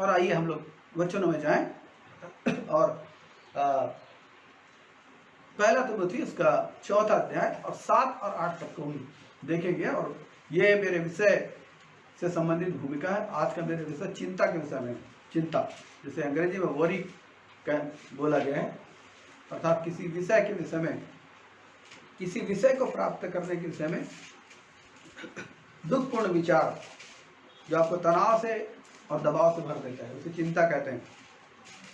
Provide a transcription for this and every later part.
और आइए हम लोग वचनों में जाएं और पहला तिमुथी उसका 4 अध्याय और 7 और 8 तक को हम देखेंगे। और ये मेरे विषय से संबंधित भूमिका है। आज का मेरे विषय चिंता के विषय में, चिंता जिसे अंग्रेजी में वरी बोला गया है, अर्थात किसी विषय के विषय में, किसी विषय को प्राप्त करने के विषय में दुखपूर्ण विचार जो आपको तनाव से और दबाव से भर देता है, उसे चिंता कहते हैं,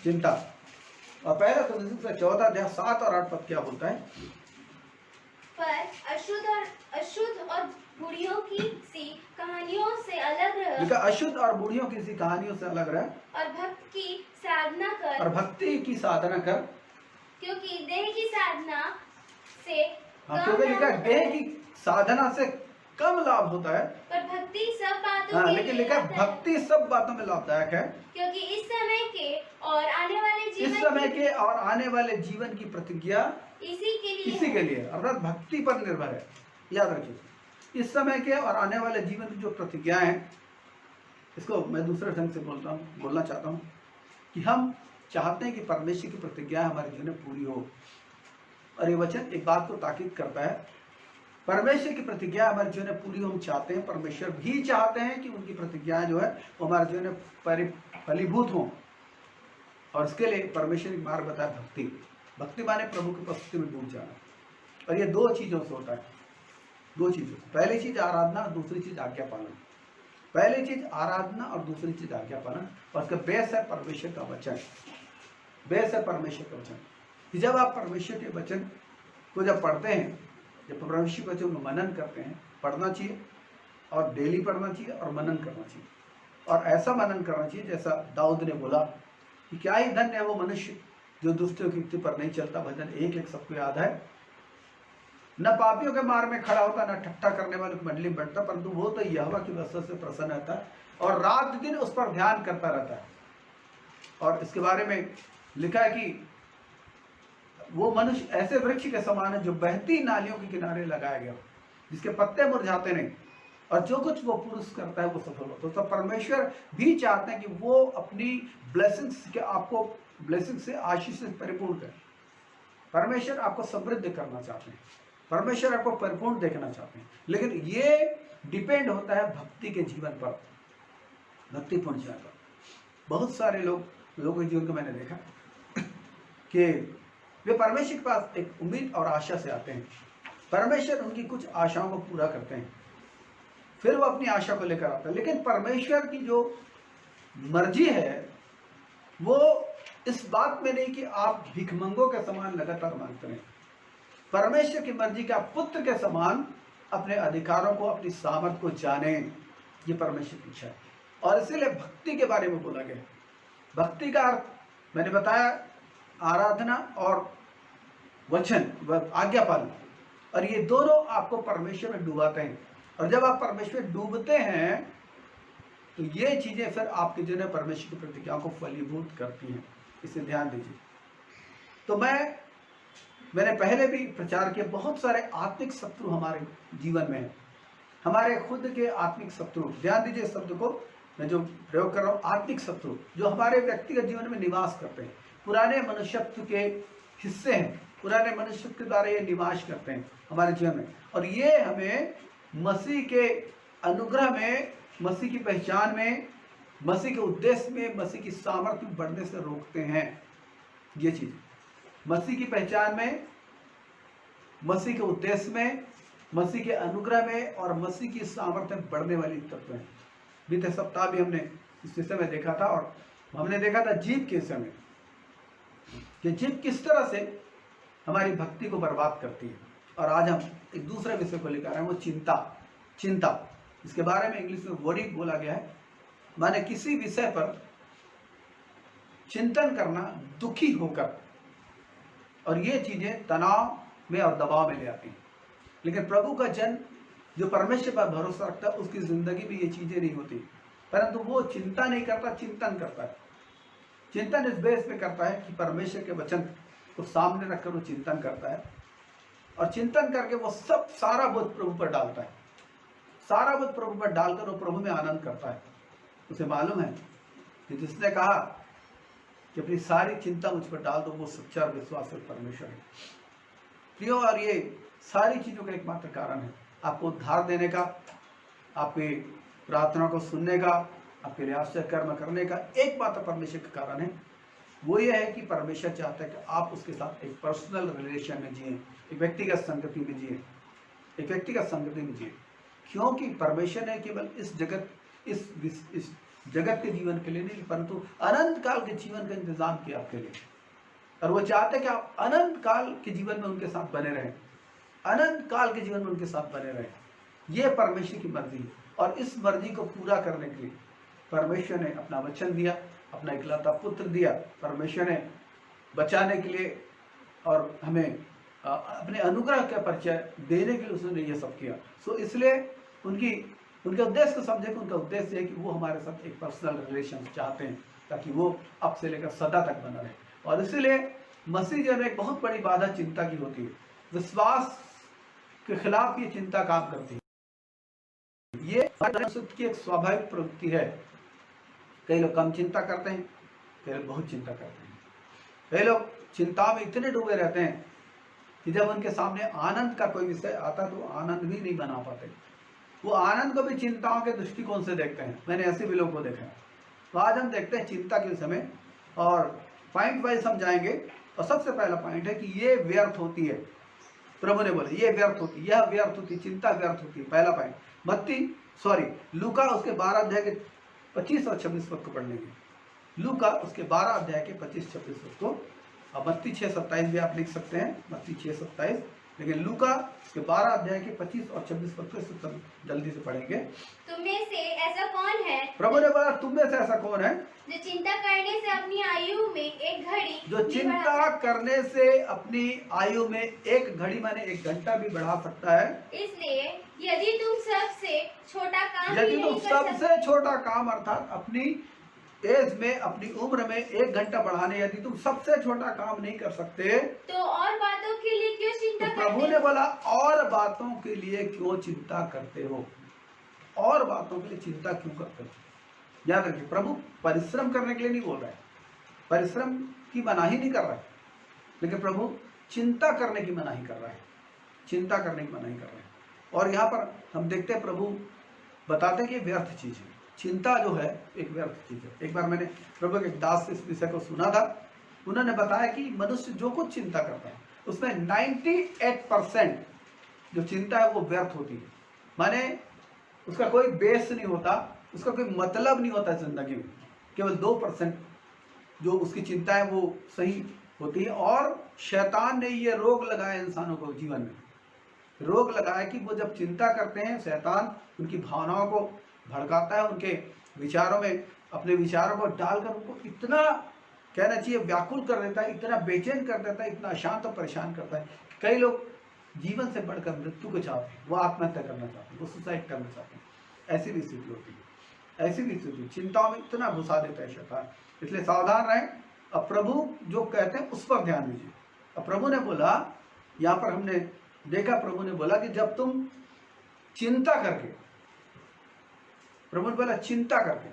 चिंता। और पहला तो 14 अध्याय 7 और 8 पद क्या बोलता है? पर अशुद्ध और बुढ़ियों की सी कहानियों से अलग रह, लिखा अशुद्ध और बुढ़ियों की सी कहानियों से अलग रह, और भक्ति की साधना कर, और भक्ति की साधना कर, क्योंकि देह की साधना से क्योंकि लिखा देह की साधना से कम लाभ होता है, पर भक्ति सब बातों के लेकिन लिखा भक्ति सब बातों में लाभदायक है, क्योंकि इस समय के और आने वाले जीवन, इस समय के और आने वाले जीवन की प्रतिज्ञा इसी के लिए अर्थात भक्ति पर निर्भर है। याद रखिए, इस समय के और आने वाले जीवन की जो प्रतिज्ञाएं हैं, इसको मैं दूसरे ढंग से बोलना चाहता हूँ कि हम चाहते हैं कि परमेश्वर की प्रतिज्ञा हमारे जीवन में पूरी हो। और ये वचन एक बात को ताकीद करता है, परमेश्वर की प्रतिज्ञा हमारे जीवन में पूरी हम चाहते हैं, परमेश्वर भी चाहते हैं कि उनकी प्रतिज्ञाएं जो है वो हमारे जीवन में फलीभूत हों। और इसके लिए परमेश्वर ने मार्ग बताया भक्ति। भक्ति माने प्रभु की उपस्थिति में डूब जाना। और ये दो चीज़ों से होता है, दो चीज़ों से। पहली चीज़ आराधना, दूसरी चीज़ आज्ञा पालन। पहली चीज़ आराधना और दूसरी चीज़ आज्ञा पालन। और उसका बेस है परमेश्वर का वचन, बेस है परमेश्वर का वचन। कि जब आप परमेश्वर के वचन को जब पढ़ते हैं, जब परमेश्वर के वचन को मनन करते हैं, पढ़ना चाहिए और डेली पढ़ना चाहिए और मनन करना चाहिए। और ऐसा मनन करना चाहिए जैसा दाऊद ने बोला कि क्या ही धन्य है वो मनुष्य जो दुष्टों की युक्ति पर नहीं चलता। भजन 1 सबको याद है। न पापियों के मार्ग में खड़ा होता, न ठट्ठा करने वालों की मंडली में बैठता, परंतु वो तो यहोवा की वस्तु से प्रसन्न रहता है और रात दिन उस पर ध्यान करता रहता है। और इसके बारे में लिखा है कि वो मनुष्य ऐसे वृक्ष के समान है जो बहती नालियों के किनारे लगाया गया, जिसके पत्ते मुरझाते नहीं, और जो कुछ वो पुरुष करता है वो सफल होता है। तो परमेश्वर भी चाहते हैं कि वो अपनी ब्लेसिंग्स के आपको ब्लेसिंग से, आशीष से परिपूर्ण करें। परमेश्वर आपको समृद्ध करना चाहते हैं, परमेश्वर आपको परिपूर्ण देखना चाहते हैं। लेकिन ये डिपेंड होता है भक्ति के जीवन पर, भक्तिपूर्ण जीवन पर। बहुत सारे लोगों के जीवन को मैंने देखा कि वे परमेश्वर के पास एक उम्मीद और आशा से आते हैं, परमेश्वर उनकी कुछ आशाओं को पूरा करते हैं, फिर वो अपनी आशा को लेकर आता है। लेकिन परमेश्वर की जो मर्जी है वो इस बात में नहीं कि आप भिखमंगों के समान लगातार मांगते रहें। परमेश्वर की मर्जी के आप पुत्र के समान अपने अधिकारों को, अपनी सामर्थ्य को जाने, ये परमेश्वर की इच्छा है। और इसीलिए भक्ति के बारे में बोला गया। भक्ति का अर्थ मैंने बताया आराधना और वचन, आज्ञा पालन। और ये दोनों आपको परमेश्वर में डुबाते हैं। और जब आप परमेश्वर में डूबते हैं तो ये चीजें फिर आपके जीवन में परमेश्वर की प्रतिज्ञाओं को फलीभूत करती हैं। इसे ध्यान दीजिए। तो मैंने पहले भी प्रचार किया, बहुत सारे आत्मिक शत्रु हमारे जीवन में हैं, हमारे खुद के आत्मिक शत्रु। ध्यान दीजिए इस शब्द को मैं जो प्रयोग कर रहा हूँ, आत्मिक शत्रु जो हमारे व्यक्तिगत जीवन में निवास करते हैं, पुराने मनुष्यत्व के हिस्से हैं, पुराने मनुष्यत्व के द्वारा ये निवास करते हैं हमारे जीवन में। और ये हमें मसीह के अनुग्रह में, मसीह की पहचान में, मसीह के उद्देश्य में, मसीह की सामर्थ्य में बढ़ने से रोकते हैं। ये चीज मसीह की पहचान में, मसीह के उद्देश्य में, मसीह के अनुग्रह में और मसीह की सामर्थ्य में बढ़ने वाली तत्व हैं। बीते सप्ताह भी हमने इस विषय में देखा था। और हमने देखा था जीभ के विषय में कि जीभ किस तरह से हमारी भक्ति को बर्बाद करती है। और आज हम एक दूसरे विषय को लेकर आए हैं, वो चिंता। इसके बारे में इंग्लिश में वरी बोला गया है, माने किसी विषय पर चिंतन करना, दुखी होकर। और ये चीजें तनाव में और दबाव में ले आती हैं। लेकिन प्रभु का जन जो परमेश्वर पर भरोसा रखता है, उसकी जिंदगी में ये चीजें नहीं होती, परंतु वो चिंता नहीं करता, चिंतन करता है। चिंतन इस बेस पे करता है कि परमेश्वर के वचन को सामने रखकर वो चिंतन करता है। और चिंतन करके वो सब सारा बोझ प्रभु पर डालता है, सारा बोझ प्रभु पर डालकर वो प्रभु में आनंद करता है। उसे मालूम है कि जिसने कहा कि अपनी सारी चिंता मुझ पर डाल दो, वो सच्चा और विश्वास परमेश्वर है। प्रियो, और ये सारी चीज़ों का एकमात्र कारण है आपको उद्धार देने का, आपकी प्रार्थना को सुनने का, आपके लिए आश्चर्य कर्म करने का एकमात्र परमेश्वर का कारण है। वो ये है कि परमेश्वर चाहता है कि आप उसके साथ एक पर्सनल रिलेशन में जिए, एक व्यक्तिगत संगति में जिए, एक व्यक्तिगत संगति में जिए। क्योंकि परमेश्वर ने केवल इस जगत के जीवन के लिए नहीं, परंतु अनंत काल के जीवन का इंतजाम किया आपके लिए, और वो चाहते हैं कि आप अनंत काल के जीवन में उनके साथ बने रहें, अनंत काल के जीवन में उनके साथ बने रहें। ये परमेश्वर की मर्जी है, और इस मर्जी को पूरा करने के लिए परमेश्वर ने अपना वचन दिया, अपना इकलौता पुत्र दिया। परमेश्वर ने बचाने के लिए और हमें अपने अनुग्रह का परिचय देने के लिए उसने ये सब किया। सो इसलिए उनके उद्देश्य को समझे कि उनका उद्देश्य है कि वो हमारे साथ एक पर्सनल रिलेशन चाहते हैं, ताकि वो अब से लेकर सदा तक बना रहे। और इसीलिए मसीह जो है एक बहुत बड़ी बाधा चिंता की होती है। विश्वास के खिलाफ ये चिंता काम करती है। ये की एक स्वाभाविक प्रवृत्ति है। कई लोग कम चिंता करते हैं, कई लोग बहुत चिंता करते हैं। कई लोग चिंता में इतने डूबे रहते हैं कि जब उनके सामने आनंद का कोई विषय आता तो आनंद भी नहीं बना पाते। वो आनंद को भी चिंताओं के दृष्टिकोण से देखते हैं। मैंने ऐसे भी लोगों को देखा है। तो आज हम देखते हैं चिंता के समय, और पॉइंट वाइज समझाएंगे। और सबसे पहला पॉइंट है कि ये व्यर्थ होती है। प्रभु ने बोला ये व्यर्थ होती, यह व्यर्थ होती, चिंता व्यर्थ होती है। पहला पॉइंट लूका उसके 12 अध्याय के 25 और 26 पद को पढ़ लेंगे। लूका उसके 12 अध्याय के 25-26 पद को, और मत्ती 6:27 भी आप लिख सकते हैं, मत्ती 6:27। लेकिन लूका के 12 अध्याय के 25 और 26 पद को सब जल्दी से पढ़ेंगे। तुम में से ऐसा कौन है, प्रभु ने बोला तुम में से ऐसा कौन है, जो चिंता करने से अपनी आयु में एक घड़ी, जो चिंता करने से अपनी आयु में एक घड़ी माने 1 घंटा भी बढ़ा सकता है। इसलिए यदि तुम सबसे छोटा काम अर्थात अपनी एज में, अपनी उम्र में 1 घंटा बढ़ाने, यदि तुम सबसे छोटा काम नहीं कर सकते तो और बातों के लिए क्यों चिंता करते हो? प्रभु ने बोला और बातों के लिए क्यों चिंता करते हो, और बातों के लिए चिंता क्यों करते हो। याद रखिए, प्रभु परिश्रम करने के लिए नहीं बोल रहा है, परिश्रम की मनाही नहीं कर रहा है, लेकिन प्रभु चिंता करने की मनाही कर रहा है, चिंता करने की मनाही कर रहा है। और यहाँ पर हम देखते हैं प्रभु बताते हैं कि व्यर्थ चीज है। चिंता जो है एक व्यर्थ चीज है। एक बार मैंने प्रभु के दास से इस विषय को सुना था। उन्होंने बताया कि मनुष्य जो कुछ चिंता करता है उसमें 98% जो चिंता है वो व्यर्थ होती है। माने उसका कोई बेस नहीं होता, उसका कोई मतलब नहीं होता जिंदगी में। केवल 2% जो उसकी चिंता है वो सही होती है। और शैतान ने ये रोग लगाया इंसानों को, जीवन में रोग लगाया कि वो जब चिंता करते हैं, शैतान उनकी भावनाओं को भड़काता है, उनके विचारों में अपने विचारों को डालकर उनको इतना कहना चाहिए व्याकुल कर देता है, इतना बेचैन कर देता है, इतना अशांत और परेशान करता है। कई लोग जीवन से बढ़कर मृत्यु को चाहते हैं, वो आत्महत्या करना चाहते हैं, वो सुसाइड करना चाहते हैं। ऐसी भी स्थिति होती है, ऐसी भी स्थिति चिंताओं में इतना घुसा देता है शैतान। इसलिए सावधान रहें। अब प्रभु जो कहते हैं उस पर ध्यान दीजिए। अब प्रभु ने बोला, यहाँ पर हमने देखा प्रभु ने बोला कि जब तुम चिंता करके, प्रभु ने बोला चिंता करके,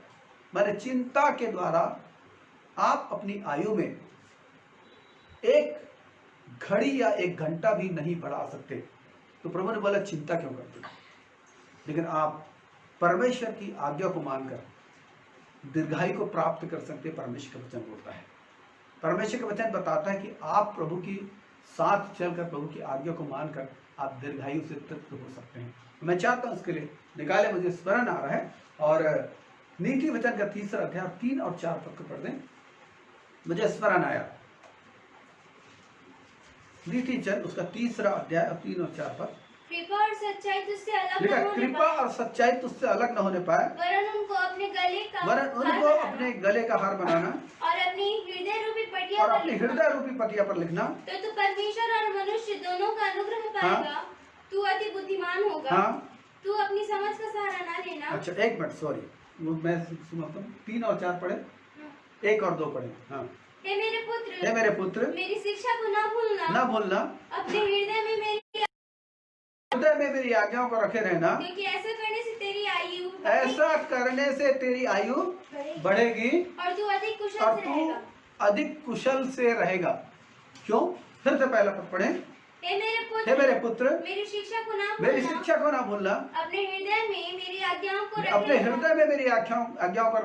माने चिंता के द्वारा आप अपनी आयु में 1 घड़ी या 1 घंटा भी नहीं बढ़ा सकते। तो प्रभु ने बोला चिंता क्यों करते हो? लेकिन आप परमेश्वर की आज्ञा को मानकर दीर्घायु को प्राप्त कर सकते। परमेश्वर का वचन बोलता है, परमेश्वर का वचन बताता है कि आप प्रभु की साथ चलकर, प्रभु की आज्ञा को मानकर आप दीर्घायु से तृप्त हो सकते हैं। मैं चाहता हूं इसके लिए निकाले, मुझे स्मरण आ रहा है, और नीति वचन का 3 अध्याय 3 और 4 पद को पढ़ दें। मुझे स्मरण आया नीति वचन उसका 3 अध्याय 3 और 4 पद। कृपा और सच्चाई तुझसे अलग न होने कृपा और सच्चाई तुझसे अलग न होने पाए, वरन उनको अपने गले का हार बनाना, और अपनी हृदय रूपी पटिया पर लिखना। तो तू परमेश्वर और मनुष्य दोनों का अनुग्रह पाएगा। तू अति बुद्धिमान होगा। तू अपनी समझ का सहारा ना लेना। अच्छा 1 मिनट, सॉरी, मैं सुनाता हूँ। 3 और 4 पढ़े, 1 और 2 पढ़े। हाँ। हे मेरे पुत्र, मेरी शिक्षा को ना भूलना, अपने हृदय में मेरी आज्ञाओं को रखे रहना, क्योंकि ऐसा करने से तेरी आयु ऐसा करने से तेरी आयु बढ़ेगी और तू अधिक कुशल से रहेगा। क्यों? फिर से पहला पद पढ़े। हे मेरे पुत्र मेरी शिक्षा को ना भूलना, अपने हृदय में मेरी आज्ञाओं को आज्ञाओं पर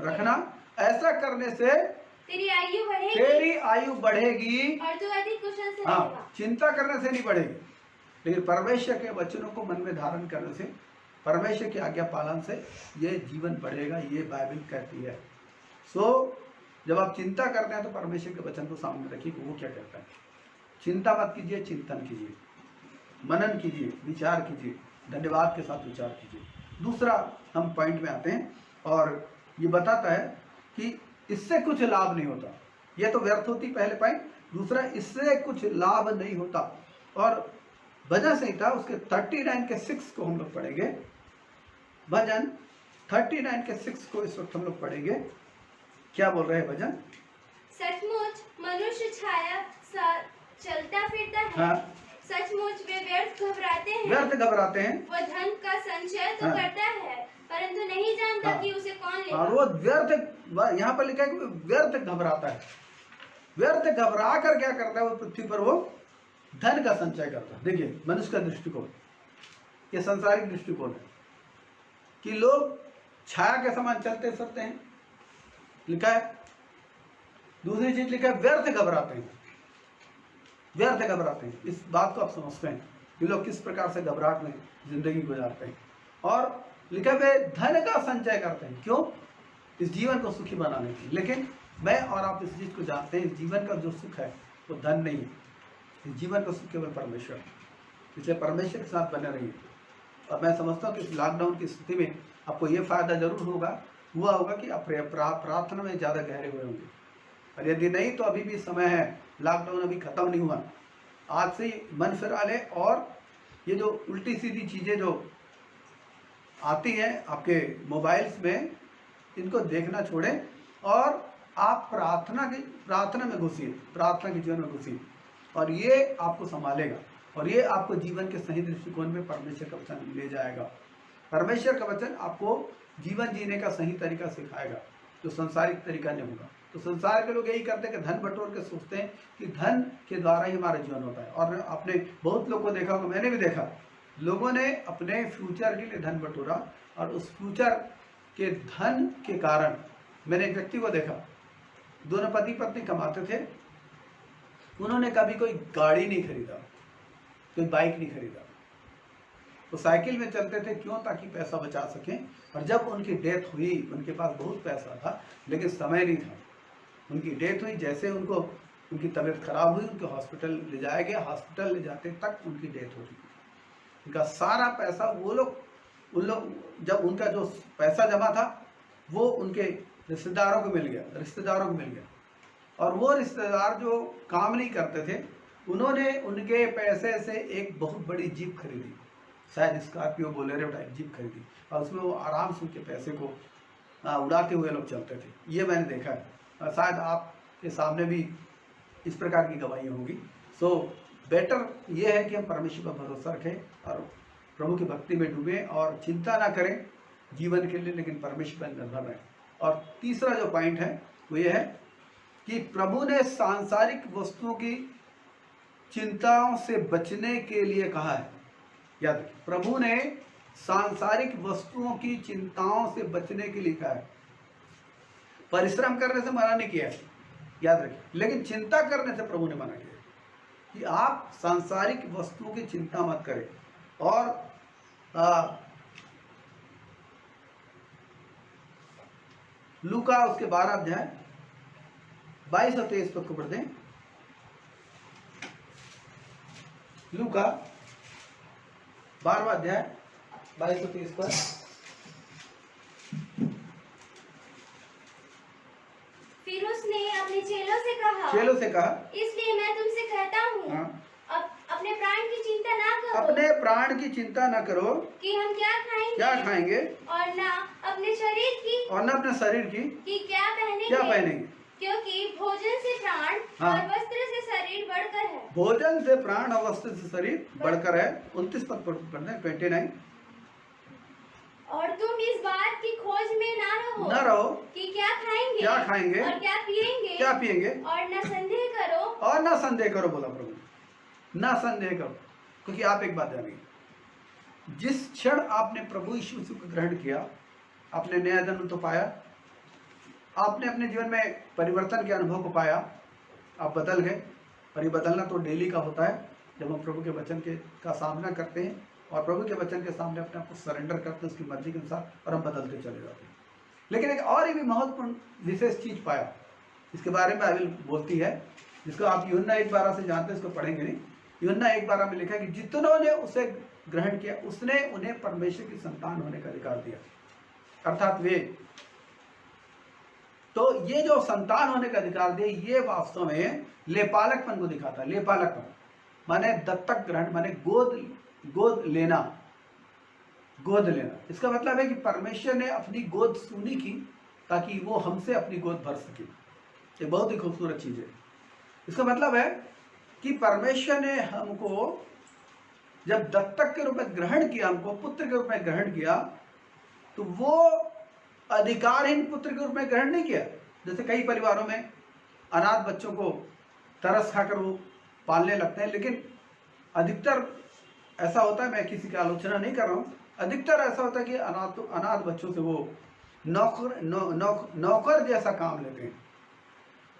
रखना। ऐसा करने से तेरी आयु बढ़ेगी और तू अधिक कुशल से हाँ, चिंता करने से नहीं बढ़ेगी, लेकिन परमेश्वर के वचनों को मन में धारण करने से, परमेश्वर की आज्ञा पालन से ये जीवन बढ़ेगा, ये बाइबल कहती है। जब आप चिंता करते हैं तो परमेश्वर के वचन को सामने रखिए कि वो क्या कहता है। चिंता मत कीजिए, चिंतन कीजिए, मनन कीजिए, विचार कीजिए, धन्यवाद के साथ विचार कीजिए। दूसरा हम पॉइंट में आते हैं और ये बताता है कि इससे कुछ लाभ नहीं होता, ये तो व्यर्थ होती पहले पॉइंट। दूसरा, इससे कुछ लाभ नहीं होता। और भजन संहिता उसके 39 के 6 को हम लोग पढ़ेंगे। भजन 39 के 6 को इस वक्त हम लोग पढ़ेंगे। क्या बोल रहे हैं भजन? सचमुच मनुष्य छाया सा चलता फिरता है। हाँ। सचमुच वे व्यर्थ घबराते हैं। वो धन का संचय तो करता है, परंतु नहीं जानता कि उसे कौन लेगा। वो व्यर्थ, यहाँ पर लिखा है कि व्यर्थ घबराता है। व्यर्थ घबरा कर क्या करता है? वो पृथ्वी पर वो धन का संचय करता है। देखिए, मनुष्य का दृष्टिकोण, ये संसारिक दृष्टिकोण है कि लोग छाया के समान चलते फिरते हैं, लिखा है। दूसरी चीज लिखा है व्यर्थ घबराते हैं। व्यर्थ घबराते हैं, इस बात को आप समझते हैं कि लोग किस प्रकार से घबराहट में जिंदगी गुजारते हैं। और लिखा वे धन का संचय करते हैं। क्यों? इस जीवन को सुखी बनाने के लिए। लेकिन मैं और आप इस चीज को जानते हैं, इस जीवन का जो सुख है वो धन नहीं है, इस जीवन का सुख केवल परमेश्वर है। इसलिए परमेश्वर के साथ बने रहिए। और मैं समझता हूँ कि इस लॉकडाउन की स्थिति में आपको ये फायदा जरूर हुआ होगा कि आप प्रार्थना में ज़्यादा गहरे हुए होंगे। और यदि नहीं तो अभी भी समय है, लॉकडाउन अभी ख़त्म नहीं हुआ। आज से ही मन फिरा ले और ये जो उल्टी सीधी चीज़ें जो आती हैं आपके मोबाइल्स में, इनको देखना छोड़ें और आप प्रार्थना में घुसिए, प्रार्थना के जीवन में घुसिए, और ये आपको संभालेगा और ये आपको जीवन के सही दृष्टिकोण में परमेश्वर का वचन ले जाएगा। परमेश्वर का वचन आपको जीवन जीने का सही तरीका सिखाएगा, जो संसारिक तरीका नहीं होगा। तो संसार के लोग यही करते हैं कि धन बटोर के सोचते हैं कि धन के द्वारा ही हमारा जीवन होता है। और आपने बहुत लोग को देखा होगा, मैंने भी देखा, लोगों ने अपने फ्यूचर के लिए धन बटोरा और उस फ्यूचर के धन के कारण, मैंने एक व्यक्ति को देखा, दोनों पति पत्नी कमाते थे, उन्होंने कभी कोई गाड़ी नहीं खरीदा, कोई बाइक नहीं खरीदा, वो साइकिल में चलते थे। क्यों? ताकि पैसा बचा सकें। और जब उनकी डेथ हुई, उनके पास बहुत पैसा था लेकिन समय नहीं था। उनकी डेथ हुई, जैसे उनकी तबीयत खराब हुई, उनको हॉस्पिटल ले जाया गया, हॉस्पिटल ले जाते तक उनकी डेथ हो चुकी। उनका सारा पैसा उन लोग जब उनका जो पैसा जमा था वो उनके रिश्तेदारों को मिल गया। और वो रिश्तेदार जो काम नहीं करते थे, उन्होंने उनके पैसे से एक बहुत बड़ी जीप खरीदी, शायद स्कॉर्पियो बोलेरो टाइप जीप खरीदी, और उसमें वो आराम से उनके पैसे को उड़ाते हुए लोग चलते थे। ये मैंने देखा है। शायद आपके सामने भी इस प्रकार की गवाहियाँ होंगी। सो बेटर ये है कि हम परमेश्वर पर भरोसा रखें और प्रभु की भक्ति में डूबें और चिंता ना करें जीवन के लिए, लेकिन परमेश्वर पर निर्भर रहें। और तीसरा जो पॉइंट है वो ये है कि प्रभु ने सांसारिक वस्तुओं की चिंताओं से बचने के लिए कहा है। याद रखिए, प्रभु ने सांसारिक वस्तुओं की चिंताओं से बचने के लिए कहा है। परिश्रम करने से मना नहीं किया है, याद रखिए, लेकिन चिंता करने से प्रभु ने मना किया कि आप सांसारिक वस्तुओं की चिंता मत करें। और लूका उसके 12 अध्याय 22 और 23 पद को पढ़ दें। लूका 12वां अध्याय 22 और 23 पर। फिर उसने अपने चेलों से कहा, इसलिए मैं तुमसे कहता हूँ, हाँ। अपने प्राण की चिंता ना करो, अपने प्राण की चिंता न करो कि हम क्या खाएंगे, और न अपने शरीर की कि क्या पहनेंगे, क्योंकि भोजन से प्राण और वस्त्र से शरीर बढ़कर है। भोजन से प्राण और वस्त्र से शरीर बढ़कर है। 29 पद पढ़ते हैं, 29। और तुम इस बात की खोज में ना रहो कि क्या खाएंगे और क्या पिएंगे और न संदेह करो बोला प्रभु, ना संदेह करो। क्योंकि आप एक बात जानिए, जिस क्षण आपने प्रभु यीशु को ग्रहण किया, आपने नया जन्म तो पाया, आपने अपने जीवन में परिवर्तन के अनुभव को पाया, आप बदल गए। और ये बदलना तो डेली का होता है, जब हम प्रभु के वचन का सामना करते हैं और प्रभु के वचन के सामने अपने आप को सरेंडर करते हैं उसकी मर्जी के अनुसार, और हम बदलते चले जाते हैं। लेकिन एक और भी महत्वपूर्ण विशेष चीज पाया, इसके बारे में बाइबल बोलती है, जिसको आप यूहन्ना 1:12 से जानते हैं, इसको पढ़ेंगे नहीं। यूहन्ना 1:12 में लिखा है कि जितनों ने उसे ग्रहण किया उसने उन्हें परमेश्वर की संतान होने का अधिकार दिया, अर्थात वे। तो ये जो संतान होने का अधिकार दिया, ये वास्तव में लेपालकपन को दिखाता है। लेपालकपन माने दत्तक ग्रहण, माने गोद लेना। इसका मतलब है कि परमेश्वर ने अपनी गोद सुनी की ताकि वो हमसे अपनी गोद भर सके। ये बहुत ही खूबसूरत चीज है। इसका मतलब है कि परमेश्वर ने हमको जब दत्तक के रूप में ग्रहण किया, हमको पुत्र के रूप में ग्रहण किया, तो वो अधिकारहीन पुत्र के रूप में ग्रहण नहीं किया। जैसे कई परिवारों में अनाथ बच्चों को तरस खाकर वो पालने लगते हैं, लेकिन अधिकतर ऐसा होता है, मैं किसी की आलोचना नहीं कर रहा हूँ, अधिकतर ऐसा होता है कि अनाथ बच्चों से वो नौकर जैसा काम लेते हैं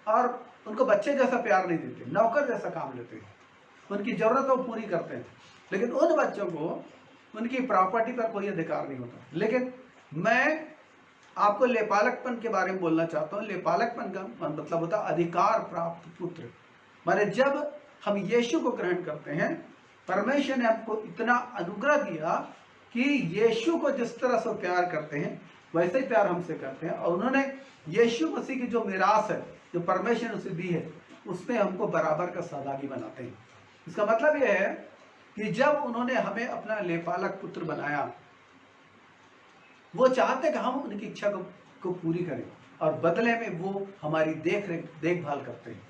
और उनको बच्चे जैसा प्यार नहीं देते, नौकर जैसा काम लेते हैं। उनकी जरूरतों को पूरी करते हैं, लेकिन उन बच्चों को उनकी प्रॉपर्टी पर कोई अधिकार नहीं होता। लेकिन मैं आपको लेपालकपन के बारे में बोलना चाहता हूँ। लेपालकपन का मतलब होता है अधिकार प्राप्त पुत्र। माने जब हम यीशु को ग्रहण करते हैं, परमेश्वर ने हमको इतना अनुग्रह दिया कि यीशु को जिस तरह से प्यार करते हैं वैसे ही प्यार हमसे करते हैं, और उन्होंने यीशु मसीह की जो मिरास है, जो परमेश्वर ने उसे दी है, उसमें हमको बराबर का सहभागी बनाते हैं। इसका मतलब यह है कि जब उन्होंने हमें अपना लेपालक पुत्र बनाया, वो चाहते कि हम उनकी इच्छा को पूरी करें, और बदले में वो हमारी देखभाल करते हैं,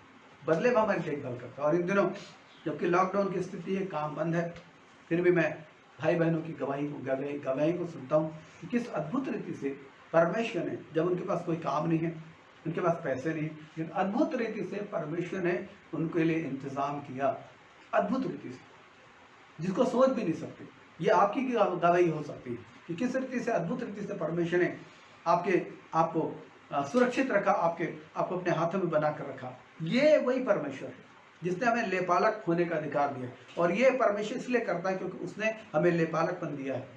बदले में हमारी देखभाल करते हैं। और इन दिनों जबकि लॉकडाउन की स्थिति है, काम बंद है, फिर भी मैं भाई बहनों की गवाही को सुनता हूँ कि किस अद्भुत रीति से परमेश्वर ने, जब उनके पास कोई काम नहीं है, उनके पास पैसे नहीं, लेकिन अद्भुत रीति से परमेश्वर ने उनके लिए इंतजाम किया, अद्भुत रीति से, जिसको सोच भी नहीं सकते। ये आपकी गवाही हो सकती है कि किस रीति से, अद्भुत रीति से परमेश्वर ने आपको सुरक्षित रखा, आपको अपने हाथों में बनाकर रखा। ये वही परमेश्वर है जिसने हमें लेपालक होने का अधिकार दिया, और ये परमेश्वर इसलिए करता है क्योंकि उसने हमें लेपालकपन दिया है।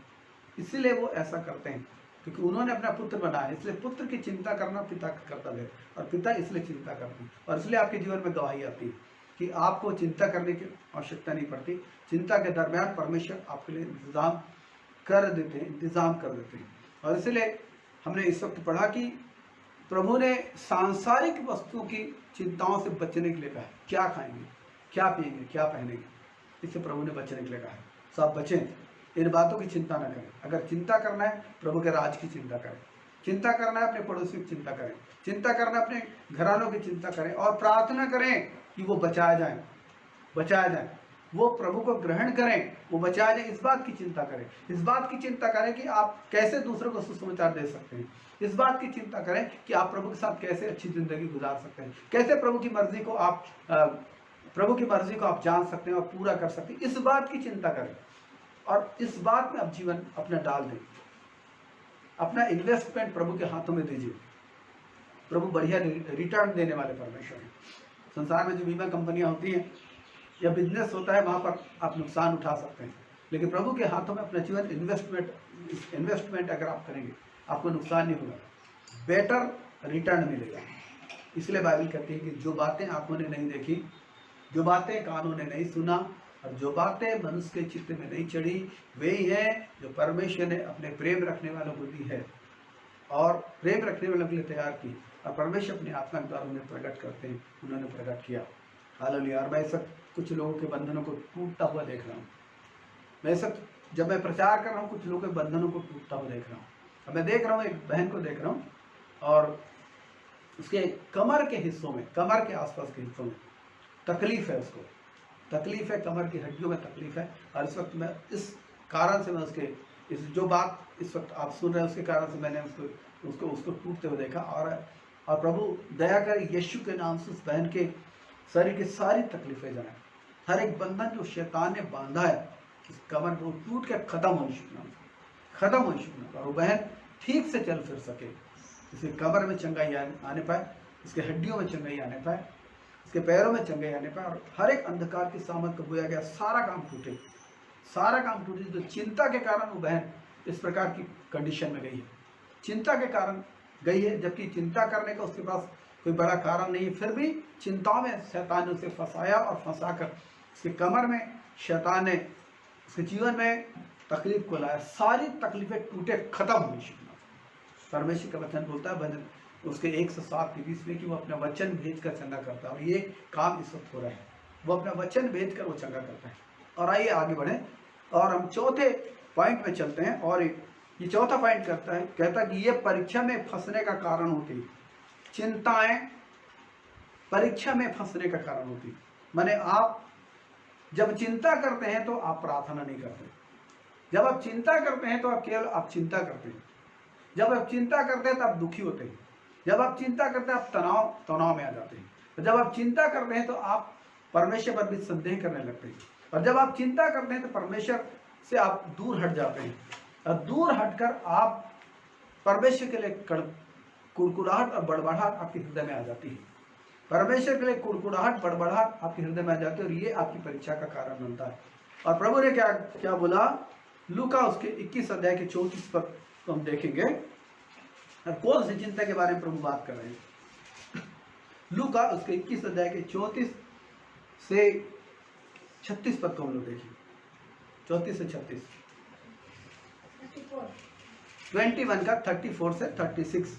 इसलिए वो ऐसा करते हैं क्योंकि उन्होंने अपना पुत्र बनाया, इसलिए पुत्र की चिंता करना पिता का कर्तव्य है, और पिता इसलिए चिंता करते हैं। और इसलिए आपके जीवन में गवाही आती है कि आपको चिंता करने की आवश्यकता नहीं पड़ती। चिंता के दरमियान परमेश्वर आपके लिए इंतजाम कर देते हैं। और इसलिए हमने इस वक्त पढ़ा कि प्रभु ने सांसारिक वस्तुओं की चिंताओं से बचने के लिए कहा है। क्या खाएंगे, क्या पिएंगे, क्या पहनेंगे, इससे प्रभु ने बचने के लिए कहा है। तो आप बचें, इन बातों की चिंता न करें। अगर चिंता करना है, प्रभु के राज की चिंता करें। चिंता करना है, अपने पड़ोसी की चिंता करें। चिंता करना है, अपने घरानों की चिंता करें, और प्रार्थना करें कि वो बचाए जाए, वो प्रभु को ग्रहण करें, वो बचाए जाए। इस बात की चिंता करें, इस बात की चिंता करें कि आप कैसे दूसरों को सुसमाचार दे सकते हैं। इस बात की चिंता करें कि आप प्रभु के साथ कैसे अच्छी जिंदगी गुजार सकते हैं, कैसे प्रभु की मर्जी को आप जान सकते हैं और पूरा कर सकते हैं। इस बात की चिंता करें, और इस बात में आप जीवन अपना डाल दें। अपना इन्वेस्टमेंट प्रभु के हाथों में दीजिए। प्रभु बढ़िया रिटर्न देने वाले परमेश्वर हैं। संसार में जो बीमा कंपनियां होती हैं या बिजनेस होता है, वहां पर आप नुकसान उठा सकते हैं, लेकिन प्रभु के हाथों में अपना जीवन इन्वेस्टमेंट अगर आप करेंगे, आपको नुकसान नहीं होगा, बेटर रिटर्न मिलेगा। इसलिए बाइबल कहती है कि जो बातें आंखों ने नहीं देखी, जो बातें कानों ने नहीं सुना, और जो बातें मनुष्य के चित्त में नहीं चढ़ी, वे ही हैं जो परमेश्वर ने अपने प्रेम रखने वालों को दी है, और प्रेम रखने वालों के लिए तैयार की। और परमेश्वर अपनी आत्मा के द्वारा उन्हें प्रकट करते हैं, उन्होंने प्रकट किया। हालेलुया। और मैं सब कुछ लोगों के बंधनों को टूटता हुआ देख रहा हूँ। मैं सब जब मैं प्रचार कर रहा हूँ, कुछ लोगों के बंधनों को टूटता हुआ देख रहा हूँ। अब मैं देख रहा हूँ, एक बहन को देख रहा हूँ, और उसके कमर के हिस्सों में, कमर के आसपास के हिस्सों में तकलीफ है, उसको तकलीफ है, कमर की हड्डियों में तकलीफ है। और इस वक्त मैं इस कारण से मैं उसके इस जो बात इस वक्त आप सुन रहे हैं उसके कारण से मैंने उसको टूटते हुए देखा। और प्रभु दया कर यीशु के नाम से उस बहन के शरीर की सारी तकलीफें जाए, हर एक बंधन जो शैतान ने बांधा है इस कमर को टूट के खत्म हो यीशु के नाम से, खत्म हो यीशु के नाम से। और वो बहन ठीक से चल फिर सके, इसके कमर में चंगाई आने पाए, इसके हड्डियों में चंगाई आने पाए, इसके पैरों में चंगाई आने पाए, और हर एक अंधकार की सामत को बोया गया सारा काम टूटे, सारा काम टूटे। जो चिंता के कारण वो बहन इस प्रकार की कंडीशन में गई है, चिंता के कारण गई है, जबकि चिंता करने का उसके पास कोई बड़ा कारण नहीं है, फिर भी चिंताओं में शैतान ने उसे फंसाया और फंसाकर उसके कमर में शैतान ने उसके जीवन में तकलीफ को लाया, सारी तकलीफें टूटे खत्म हुई। परमेश्वर का वचन बोलता है भजन उसके 1 से 7 के बीच में कि वो अपना वचन भेज कर चंगा करता है, और ये काम इस वक्त हो रहा है, वो अपना वचन भेज कर वो चंगा करता है। और आइए आगे बढ़े और हम चौथे पॉइंट में चलते हैं। और ये चौथा पॉइंट कहता है कि ये परीक्षा में फंसने का कारण होती है। चिंताएं परीक्षा में फंसने का कारण होती है। माने आप जब चिंता करते हैं तो आप प्रार्थना नहीं करते, जब आप चिंता करते हैं तो आप केवल आप चिंता करते हैं, जब आप चिंता करते हैं तो आप दुखी होते हैं, जब आप चिंता करते हैं आप तनाव में आ जाते हैं, जब आप चिंता करते हैं तो आप परमेश्वर पर भी संदेह करने लगते हैं, और जब आप चिंता करते हैं तो परमेश्वर से आप दूर हट जाते हैं, और दूर हटकर आप परमेश्वर के लिए कुड़कुड़ाहट और बड़बड़ाहट आपके हृदय में आ जाती है। परमेश्वर के लिए कुड़कुड़ाहट बड़बड़ाहट आपके हृदय में आ जाती है, और ये आपकी परीक्षा का कारण बनता है। और प्रभु ने क्या बोला, लूका उसके 21 अध्याय के 34 पद को हम देखेंगे। और कौन सी चिंता के बारे में प्रभु बात कर रहे हैं। लूका उसके 21 अध्याय के 34 से 36 पद को हम लोग देखें, 34 से 36, 21 का 34 से 36।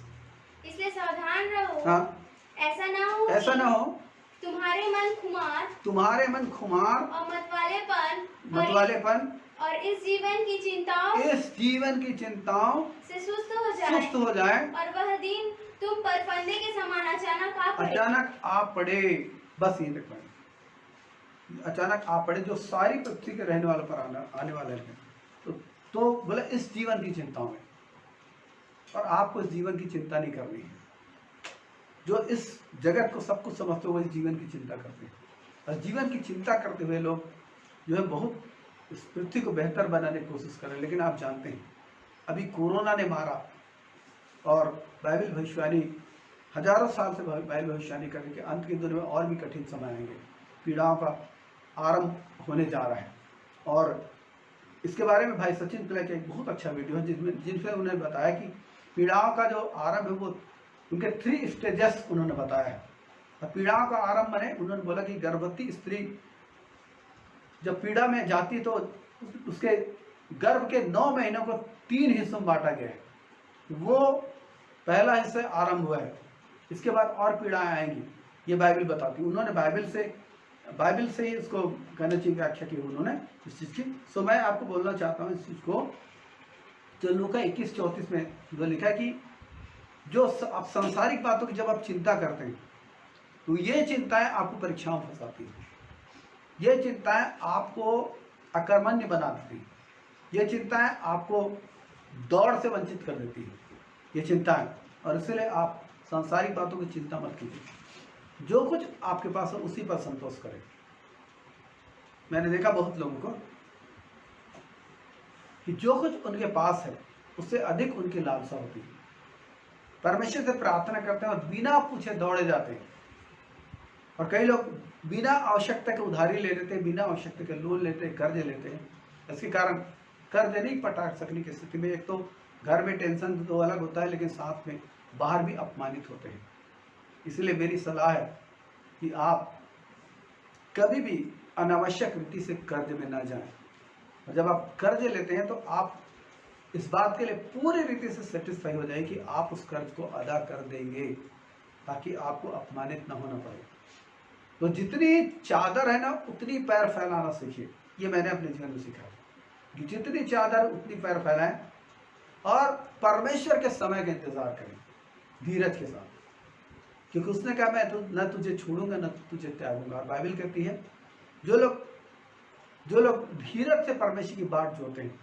इसलिए सावधान रहो। हाँ, ऐसा ना हो तुम्हारे मन खुमार और मतवालेपन और इस जीवन की चिंताओं से सुस्त हो जाए और वह दिन तुम पर फंदे के समान अचानक आ पड़े। बस ये तक अचानक आ पड़े जो सारी पृथ्वी के रहने वालों पर आने वाले हैं। तो बोला इस जीवन की चिंताओं में, और आपको इस जीवन की चिंता नहीं करनी है। जो इस जगत को सब कुछ समझते हुए इस जीवन की चिंता करते हैं, और जीवन की चिंता करते हुए लोग जो है बहुत इस पृथ्वी को बेहतर बनाने की कोशिश कर रहे हैं। लेकिन आप जानते हैं अभी कोरोना ने मारा, और बाइबल भविष्यवाणी हजारों साल से बाइबल भविष्यवाणी करने के अंत के दिन में और भी कठिन समय आएंगे, पीड़ाओं का आरंभ होने जा रहा है। और इसके बारे में भाई सचिन पिल्लै का एक बहुत अच्छा वीडियो है जिनमें उन्होंने बताया कि पीड़ाओं का जो आरंभ है वो उनके 3 स्टेजेस उन्होंने बताया है। और पीड़ाओं का आरंभ माने उन्होंने बोला कि गर्भवती स्त्री जब पीड़ा में जाती है तो उसके गर्भ के 9 महीनों को 3 हिस्सों में बांटा गया है। वो पहला हिस्सा आरंभ हुआ है, इसके बाद और पीड़ाएं आएंगी, ये बाइबल बताती है। उन्होंने बाइबल से ही इसको कहना चाहिए व्याख्या की उन्होंने इस चीज़ की। सो मैं आपको बोलना चाहता हूँ इस चीज़ को, जो लूका 21:34 में जो लिखा है कि जो आप सांसारिक बातों की जब आप चिंता करते हैं तो ये चिंताएं आपको परीक्षाओं में फंसाती हैं, ये चिंताएं आपको अकर्मण्य बना देती हैं, ये चिंताएं आपको दौड़ से वंचित कर देती है, ये चिंताएं। और इसलिए आप सांसारिक बातों की चिंता मत कीजिए, जो कुछ आपके पास है उसी पर संतोष करें। मैंने देखा बहुत लोगों को कि जो कुछ उनके पास है उससे अधिक उनकी लालसा होती है, परमेश्वर से प्रार्थना करते हैं और बिना पूछे दौड़े जाते हैं। और कई लोग बिना आवश्यकता के उधारी ले लेते हैं, बिना आवश्यकता के लोन लेते हैं, कर्ज लेते हैं। इसके कारण कर्ज नहीं पटा सकने की स्थिति में एक तो घर में टेंशन तो अलग होता है, लेकिन साथ में बाहर भी अपमानित होते हैं। इसलिए मेरी सलाह है कि आप कभी भी अनावश्यक रीति से कर्ज में ना जाएं। और जब आप कर्ज लेते हैं तो आप इस बात के लिए पूरी रीति से सेटिस्फाई हो जाए कि आप उस कर्ज को अदा कर देंगे, ताकि आपको अपमानित ना होना पड़े। तो जितनी चादर है ना उतनी पैर फैलाना सीखिए। ये मैंने अपने जीवन में सीखा कि जितनी चादर उतनी पैर फैलाएं, और परमेश्वर के समय का इंतजार करें धीरज के साथ, क्योंकि उसने कहा मैं न तुझे छोड़ूंगा न तुझे त्यागूंगा। और बाइबल कहती है जो लोग धीरज से परमेश्वर की बाट जोते हैं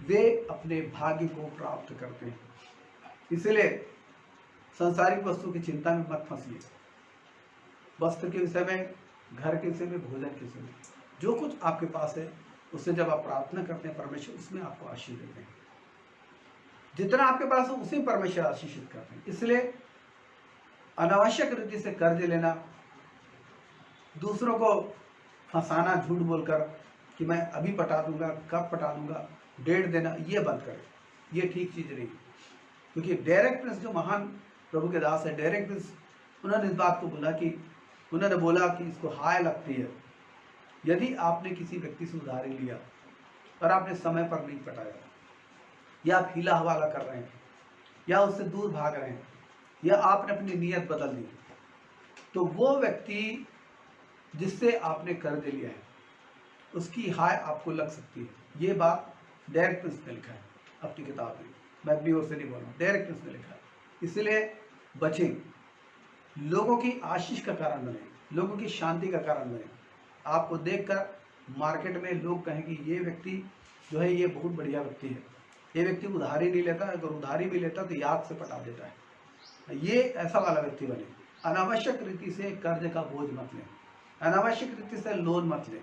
वे अपने भाग्य को प्राप्त करते हैं। इसलिए सांसारिक वस्तु की चिंता में मत फंसिए। वस्त्र के विषय में, घर के विषय में, भोजन के विषय में, जो कुछ आपके पास है उससे जब आप प्रार्थना करते हैं परमेश्वर उसमें आपको आशीष देते हैं। जितना आपके पास है उसी परमेश्वर आशीषित करते हैं। इसलिए अनावश्यक रीति से कर्ज लेना, दूसरों को फंसाना झूठ बोलकर कि मैं अभी पटा दूंगा, कब पटा दूंगा, डेट देना, ये बंद करें। ये ठीक चीज़ नहीं, क्योंकि डायरेक्ट प्रिंस जो महान प्रभु के दास है, डायरेक्ट प्रिंस, उन्होंने इस बात को बोला कि उन्होंने बोला कि इसको हाय लगती है यदि आपने किसी व्यक्ति से उधारी लिया और आपने समय पर नहीं पटाया, या आप हिला हवाला कर रहे हैं, या उससे दूर भाग रहे हैं, या आपने अपनी नीयत बदल दी, तो वो व्यक्ति जिससे आपने कर्ज लिया है उसकी हाय आपको लग सकती है। ये बात डायरेक्ट प्रिंस ने लिखा है अपनी किताब में, मैं अपनी ओर से नहीं बोल रहा हूँ, डायरेक्ट प्रिंस ने लिखा है। इसलिए बचें, लोगों की आशीष का कारण बने, लोगों की शांति का कारण बने। आपको देखकर मार्केट में लोग कहेंगे ये व्यक्ति जो है ये बहुत बढ़िया व्यक्ति है, ये व्यक्ति उधारी नहीं लेता, अगर उधारी भी लेता तो याद से पटा देता है, ये ऐसा वाला व्यक्ति बने। अनावश्यक रीति से कर्ज का बोझ मत लें, अनावश्यक रीति से लोन मत लें,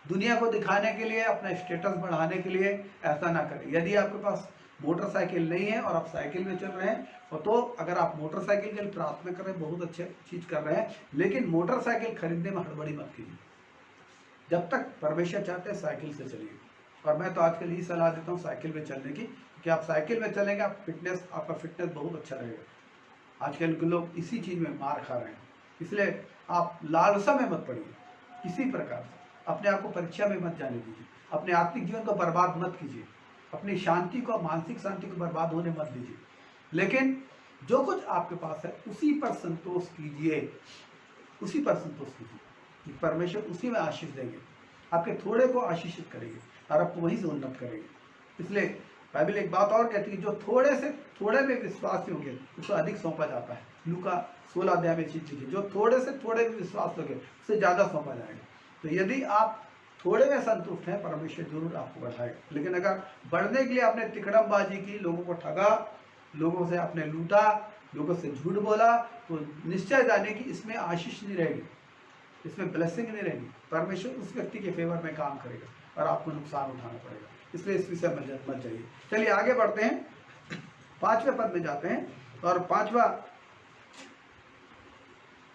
दुनिया को दिखाने के लिए, अपना स्टेटस बढ़ाने के लिए ऐसा ना करें। यदि आपके पास मोटरसाइकिल नहीं है और आप साइकिल में चल रहे हैं, और तो अगर आप मोटरसाइकिल के लिए प्रार्थना कर रहे हैं, बहुत अच्छे चीज़ कर रहे हैं, लेकिन मोटरसाइकिल खरीदने में हड़बड़ी मत कीजिए। जब तक परमेश्वर चाहते हैं साइकिल से चलिए। और मैं तो आजकल यही सलाह देता हूँ साइकिल में चलने की, कि आप साइकिल में चलेंगे, आप फिटनेस, आपका फिटनेस बहुत अच्छा रहेगा। आजकल के लोग इसी चीज़ में मार खा रहे हैं, इसलिए आप लालसा में मत पड़िए। किसी प्रकार से अपने आप को परीक्षा में मत जाने दीजिए, अपने आत्मिक जीवन को बर्बाद मत कीजिए, अपनी शांति को, मानसिक शांति को बर्बाद होने मत दीजिए। लेकिन जो कुछ आपके पास है उसी पर संतोष कीजिए, उसी पर संतोष कीजिए। परमेश्वर उसी में आशीष देंगे, आपके थोड़े को आशीषित करेंगे और आपको वहीं से उन्नत करेंगे। इसलिए बाइबल एक बात और कहती है, जो थोड़े से थोड़े में विश्वास होंगे उसको अधिक सौंपा जाता है। लूका 16 अध्याय में चीज लिखी, जो थोड़े से थोड़े में विश्वास होंगे उससे ज़्यादा सौंपा जाएगा। तो यदि आप थोड़े में संतुष्ट हैं, परमेश्वर जरूर आपको बढ़ाएगा। लेकिन अगर बढ़ने के लिए आपने तिकड़मबाजी की, लोगों को ठगा, लोगों से आपने लूटा, लोगों से झूठ बोला, तो निश्चय जाने की इसमें आशीष नहीं रहेगी, इसमें ब्लेसिंग नहीं रहेगी। परमेश्वर उस व्यक्ति के फेवर में काम करेगा और आपको नुकसान उठाना पड़ेगा। इसलिए इस विषय में मत जाइए। चलिए आगे बढ़ते हैं, 5वें पद में जाते हैं। और पांचवा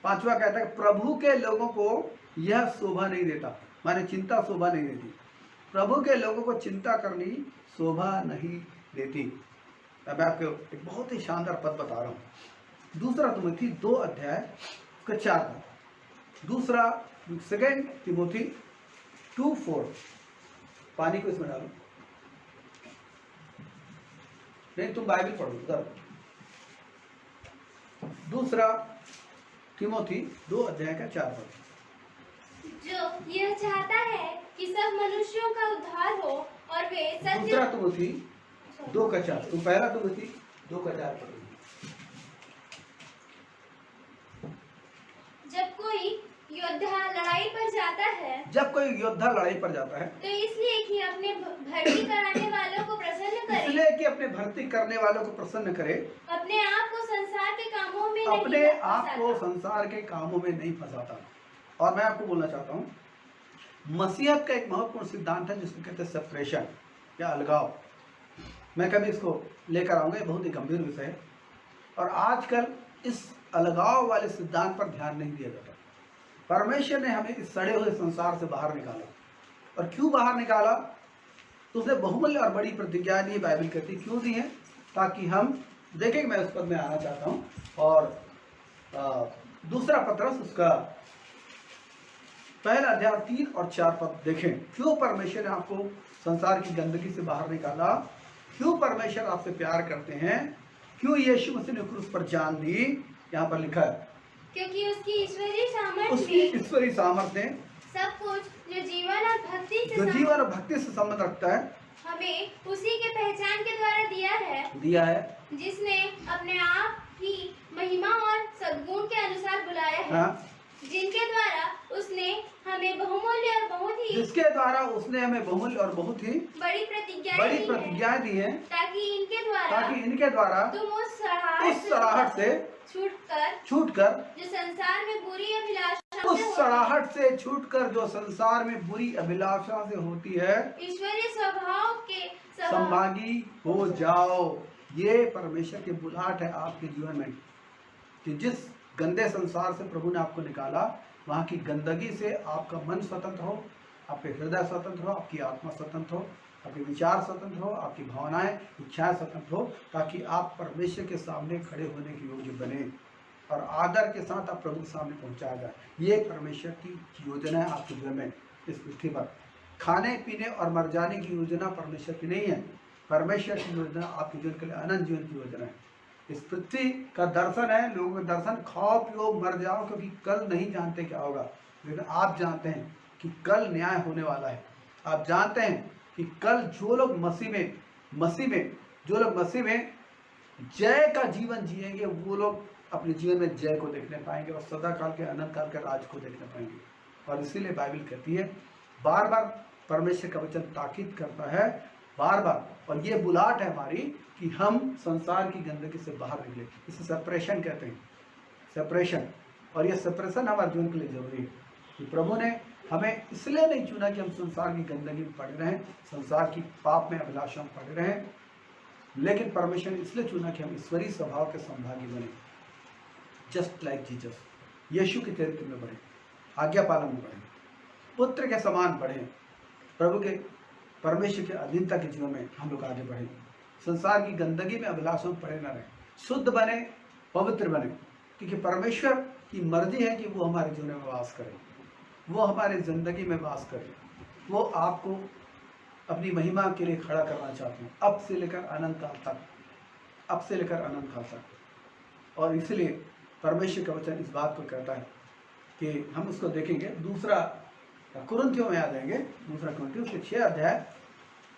कहता है, प्रभु के लोगों को यह शोभा नहीं देता, माने चिंता शोभा नहीं देती। प्रभु के लोगों को चिंता करनी शोभा नहीं देती। अब मैं आपको एक बहुत ही शानदार पद बता रहा हूँ। दूसरा तिमोथी 2 अध्याय 4 पद। दूसरा 2 तिमोथी 2:4। पानी को इसमें डालो, नहीं तुम बाइबल पढ़ो उधर। दूसरा तिमोथी 2 अध्याय का 4 पद। जो यह चाहता है कि सब मनुष्यों का उद्धार हो और वे सत्य। दूसरा तिमोथी 2 का 4, तुम पहला तिमोथी 2 का 4 पढ़ो। जब कोई योद्धा लड़ाई पर जाता है, तो इसलिए कि अपने भर्ती कराने वालों को प्रसन्न करे, इसलिए कि अपने भर्ती करने वालों को प्रसन्न करे, अपने आप को संसार के कामों में नहीं फंसाता। और मैं आपको बोलना चाहता हूँ, मसीहत का एक महत्वपूर्ण सिद्धांत है जिसको कहते हैं सेपरेशन या अलगाव। मैं कभी इसको लेकर आऊंगा, ये बहुत ही गंभीर विषय है। और आजकल इस अलगाव वाले सिद्धांत पर ध्यान नहीं दिया जाता। परमेश्वर ने हमें इस सड़े हुए संसार से बाहर निकाला, और क्यों बाहर निकाला? तो उसने बहुमूल्य और बड़ी प्रतिज्ञा दी, बाइबल कहती है क्यों दी है, ताकि हम देखें। मैं उस पद में आना चाहता हूँ। और दूसरा पत्रस उसका पहला अध्याय 3 और 4 पद देखें। क्यों परमेश्वर ने आपको संसार की गंदगी से बाहर निकाला, क्यों परमेश्वर आपसे प्यार करते हैं, क्यों यीशु मसीह ने क्रूस पर जान दी। यहाँ पर लिखा है क्योंकि उसकी ईश्वरीय सामर्थ्य ने सब कुछ जो जीवन और भक्ति से संबंध रखता है हमें उसी के पहचान के द्वारा दिया है जिसने अपने आप ही महिमा और सद्गुण के अनुसार बुलाया है। हाँ। जिनके द्वारा उसने हमें बहुमूल्य और बहुत ही जिसके द्वारा उसने हमें बहुमूल्य और बहुत ही बड़ी प्रतिज्ञाएं दी हैं, ताकि इनके द्वारा तुम उस सड़ाहट से छूटकर जो संसार में बुरी अभिलाषा उस सड़ाहट से छूटकर जो संसार में बुरी अभिलाषा से होती है ईश्वरीय स्वभाव के संभागी हो जाओ। ये परमेश्वर की बुलाहट है आपके जीवन में कि जिस गंदे संसार से प्रभु ने आपको निकाला, वहाँ की गंदगी से आपका मन स्वतंत्र हो, आपके हृदय स्वतंत्र हो, आपकी आत्मा स्वतंत्र हो, आपके विचार स्वतंत्र हो, आपकी भावनाएं इच्छाएं स्वतंत्र हो, ताकि आप परमेश्वर के सामने खड़े होने के योग्य बने और आदर के साथ आप प्रभु के सामने पहुंचाया जाए। ये परमेश्वर की योजना है आपके जीवन में। इस पृथ्वी पर खाने पीने और मर जाने की योजना परमेश्वर की नहीं है। परमेश्वर की योजना आपके जीवन के लिए अनंत जीवन की योजना है। इस पृथ्वी का दर्शन है, लोगों का दर्शन, खाओ पियो मर जाओ, क्योंकि कल नहीं जानते क्या होगा, लेकिन आप जानते हैं कि कल न्याय होने वाला है। आप जानते हैं कि कल जो लोग मसीह में जय का जीवन जिएंगे, वो लोग अपने जीवन में जय को देखने पाएंगे और सदा काल के अनंत काल के राज को देखने पाएंगे। और इसीलिए बाइबल कहती है, बार बार परमेश्वर का वचन ताकीद करता है, बार बार, और ये बुलाहट है हमारी कि हम संसार की गंदगी से बाहर निकले। इसे सेपरेशन कहते हैं, सेपरेशन। और ये सेपरेशन हमारे जीवन के लिए जरूरी है कि प्रभु ने हमें इसलिए नहीं चुना कि हम संसार की गंदगी में पड़े रहें, संसार की पाप में अभिलाषा में पड़े रहें, लेकिन परमेश्वर ने इसलिए चुना कि हम ईश्वरीय स्वभाव के संभागी बने, जस्ट लाइक जीसस। यीशु के चरित्र में बढ़े, आज्ञा पालन में बढ़े, पुत्र के समान बढ़े, प्रभु के परमेश्वर के अधीनता के जीवन में हम लोग आगे बढ़े, संसार की गंदगी में अभिलाषों में पड़े न रहे, शुद्ध बने, पवित्र बने, क्योंकि परमेश्वर की मर्जी है कि वो हमारे जीवन में वास करे, वो हमारे जिंदगी में वास करे, वो आपको अपनी महिमा के लिए खड़ा करना चाहते हैं, अब से लेकर अनंत काल तक, अब से लेकर अनंत काल तक। और इसलिए परमेश्वर का वचन इस बात को कहता है कि हम उसको देखेंगे, दूसरा कुरिन्थियों में आ जाएंगे, दूसरा कुरिन्थियों के 6 अध्याय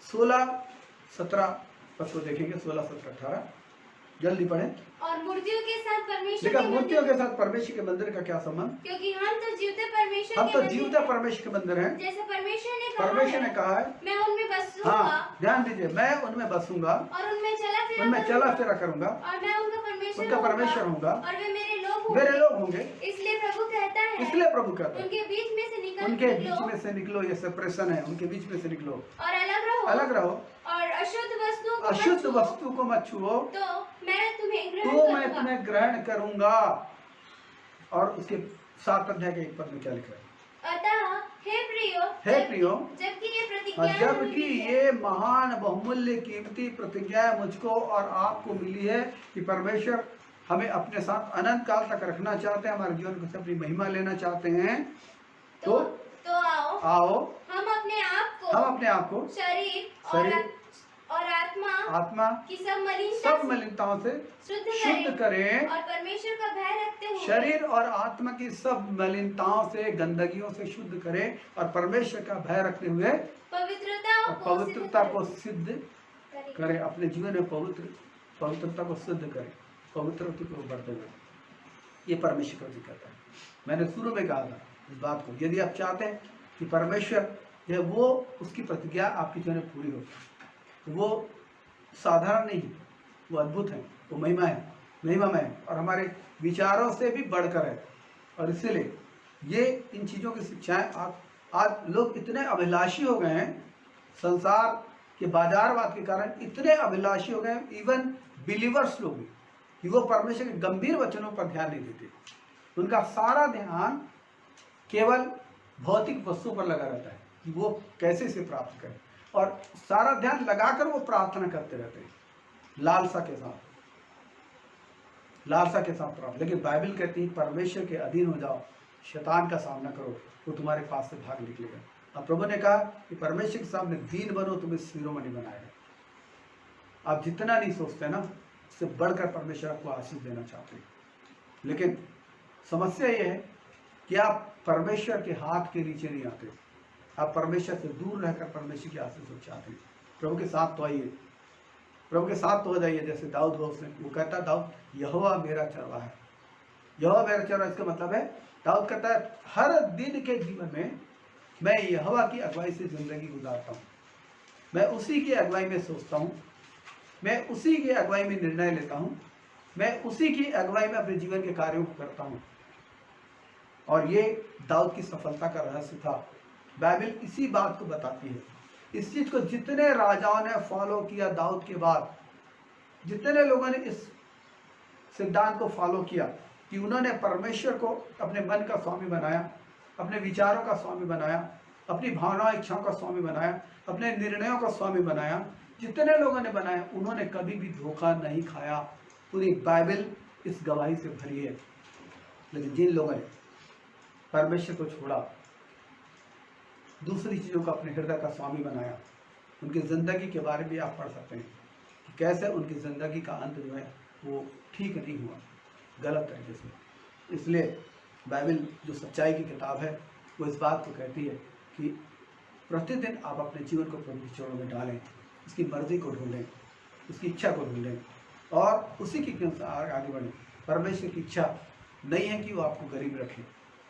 16-17 पद को देखेंगे, 16, 17, 18, जल्दी पढ़ें। और मूर्तियों के साथ परमेश्वर के मंदिर का क्या संबंध? क्योंकि हम तो जीवते परमेश्वर के मंदिर हैं, जैसे परमेश्वर ने कहा है, मैं उनमें बसूंगा। हाँ, ध्यान दीजिए, मैं उनमें बसूंगा और उनमें चला फिरा करूंगा और मैं उनका परमेश्वर होऊंगा और वे मेरे लोग होंगे। इसलिए प्रभु कहता है, उनके बीच में से निकलो। ये सेपरेशन है, उनके बीच में से निकलो और अलग रहो और अशुद्ध वस्तु को मत छुओ, तो मैं तुम्हें ग्रहण करूंगा। और उसके 7 अध्याय के 1 पद में क्या लिखा है? अतः हे प्रियो, जबकि ये महान बहुमूल्य कीमती प्रतिज्ञा मुझको और आपको मिली है कि परमेश्वर हमें अपने साथ अनंत काल तक रखना चाहते हैं, हमारे जीवन को अपनी महिमा लेना चाहते हैं, तो आओ हम अपने आप को शरीर और आत्मा की सब मलिनताओं से शुद्ध करें और परमेश्वर का भय रखते हुए शरीर और आत्मा की सब मलिनताओं से, गंदगियों से शुद्ध करें और परमेश्वर का भय रखते हुए पवित्रता को सिद्ध करें। अपने जीवन में पवित्रता को सिद्ध करें, पवित्रता को बढ़ते हुए। ये परमेश्वर का जिक्र है। मैंने शुरू में कहा था इस बात को, यदि आप चाहते हैं कि परमेश्वर जो वो उसकी प्रतिज्ञा आपके जीवन में पूरी हो, वो साधारण नहीं, वो अद्भुत है, वो महिमामय है और हमारे विचारों से भी बढ़कर है। और इसीलिए ये इन चीज़ों की शिक्षाएं आज लोग इतने अभिलाषी हो गए हैं, संसार के बाजारवाद के कारण इतने अभिलाषी हो गए हैं, इवन बिलीवर्स लोग भी, कि वो परमेश्वर के गंभीर वचनों पर ध्यान नहीं देते। उनका सारा ध्यान केवल भौतिक वस्तु पर लगा रहता है कि वो कैसे इसे प्राप्त करें, और सारा ध्यान लगाकर वो प्रार्थना करते रहते हैं लालसा के साथ प्रार्थना। लेकिन बाइबल कहती है परमेश्वर के अधीन हो जाओ, शैतान का सामना करो, वो तुम्हारे पास से भाग निकलेगा। और प्रभु ने कहा कि परमेश्वर के सामने दीन बनो, तुम्हें शिरोमणि बनाएगा। आप जितना नहीं सोचते ना, उससे बढ़कर परमेश्वर आपको आशीष देना चाहते हैं। लेकिन समस्या ये है कि आप परमेश्वर के हाथ के नीचे नहीं आते, आप परमेश्वर से दूर रहकर परमेश्वर की आशीष चाहते हैं। प्रभु के साथ तो आइए, प्रभु के साथ तो हो जाइए, जैसे दाऊद हुआ, उसने वो कहता, दाऊद यहोवा मेरा चरवाहा है, यहोवा मेरा चरवाहा, इसका मतलब है दाऊद कहता है हर दिन के जीवन में मैं यहोवा की अगुवाई से जिंदगी गुजारता हूँ, मैं उसी की अगुवाई में सोचता हूँ, मैं उसी की अगुवाई में निर्णय लेता हूँ, मैं उसी की अगुवाई में अपने जीवन के कार्यों को करता हूँ। और ये दाऊद की सफलता का रहस्य था। बाइबल इसी बात को बताती है। इस चीज को जितने राजाओं ने फॉलो किया दाऊद के बाद, जितने लोगों ने इस सिद्धांत को फॉलो किया कि उन्होंने परमेश्वर को अपने मन का स्वामी बनाया, अपने विचारों का स्वामी बनाया, अपनी भावनाओं इच्छाओं का स्वामी बनाया, अपने निर्णयों का स्वामी बनाया, जितने लोगों ने बनाया उन्होंने कभी भी धोखा नहीं खाया। पूरी बाइबल इस गवाही से भरी है। लेकिन जिन लोगों ने परमेश्वर को छोड़ा, दूसरी चीज़ों को अपने हृदय का स्वामी बनाया, उनकी ज़िंदगी के बारे में आप पढ़ सकते हैं कि कैसे उनकी ज़िंदगी का अंत जो है वो ठीक नहीं हुआ, गलत तरीके से। इसलिए बाइबल जो सच्चाई की किताब है वो इस बात को कहती है कि प्रतिदिन आप अपने जीवन को प्रभु के चरणों में डालें, उसकी मर्जी को ढूंढें, उसकी इच्छा को ढूंढें और उसी के अनुसार आगे बढ़ें। परमेश्वर की इच्छा नहीं है कि वो आपको गरीब रखे,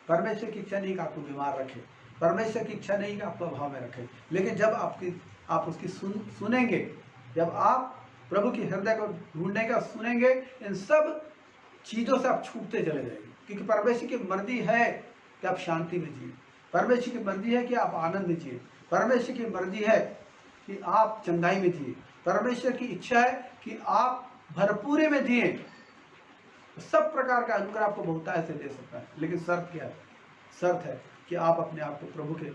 परमेश्वर की इच्छा नहीं कि आपको बीमार रखे, परमेश्वर की इच्छा नहीं कि आपको अभाव में रखे। लेकिन जब आप उसकी सुनेंगे, जब आप प्रभु की हृदय को ढूंढेंगे और सुनेंगे, इन सब चीज़ों से आप छूटते चले जाएंगे। क्योंकि परमेश्वर की मर्जी है कि आप शांति में जिए, परमेश्वर की मर्जी है कि आप आनंद में जिए, परमेश्वर की मर्जी है कि आप चंगाई में जिए, परमेश्वर की इच्छा है कि आप भरपूरी में जिए। सब प्रकार का अनुग्रह आपको बहुतायत से दे सकता है। लेकिन शर्त क्या है? शर्त है कि आप अपने आप को प्रभु के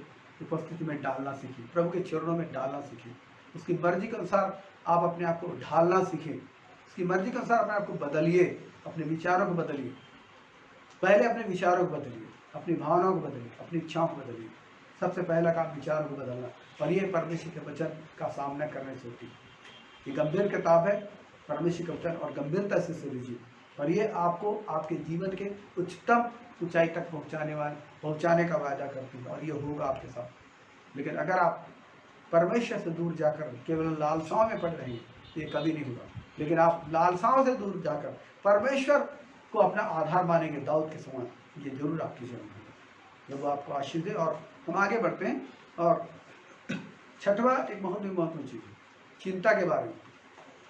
उपस्थिति में डालना सीखिए, प्रभु के चरणों में डालना सीखिए, उसकी मर्जी के अनुसार आप अपने आप को ढालना सीखिए, उसकी मर्जी के अनुसार अपने आप को बदलिए, अपने विचारों को बदलिए। पहले अपने विचारों को बदलिए, अपनी भावनाओं को बदलिए, अपनी इच्छाओं को बदलिए। सबसे पहला काम विचारों को बदलना, और ये परमेश्वर के वचन का सामना करने से होती है। ये गंभीर किताब है परमेश्वर के वचन, और गंभीरता से लीजिए, और ये आपको आपके जीवन के उच्चतम ऊंचाई तक पहुंचाने का वायदा करती है, और ये होगा आपके साथ। लेकिन अगर आप परमेश्वर से दूर जाकर केवल लालसाओं में पड़ रहे हैं तो ये कभी नहीं होगा। लेकिन आप लालसाओं से दूर जाकर परमेश्वर को अपना आधार मानेंगे दाऊद के समान, ये जरूर आपकी जीवन होगा। जब वो आपको आशीष दे। और हम आगे बढ़ते हैं, और छठवां एक बहुत ही महत्वपूर्ण चीज़, चिंता के बारे में।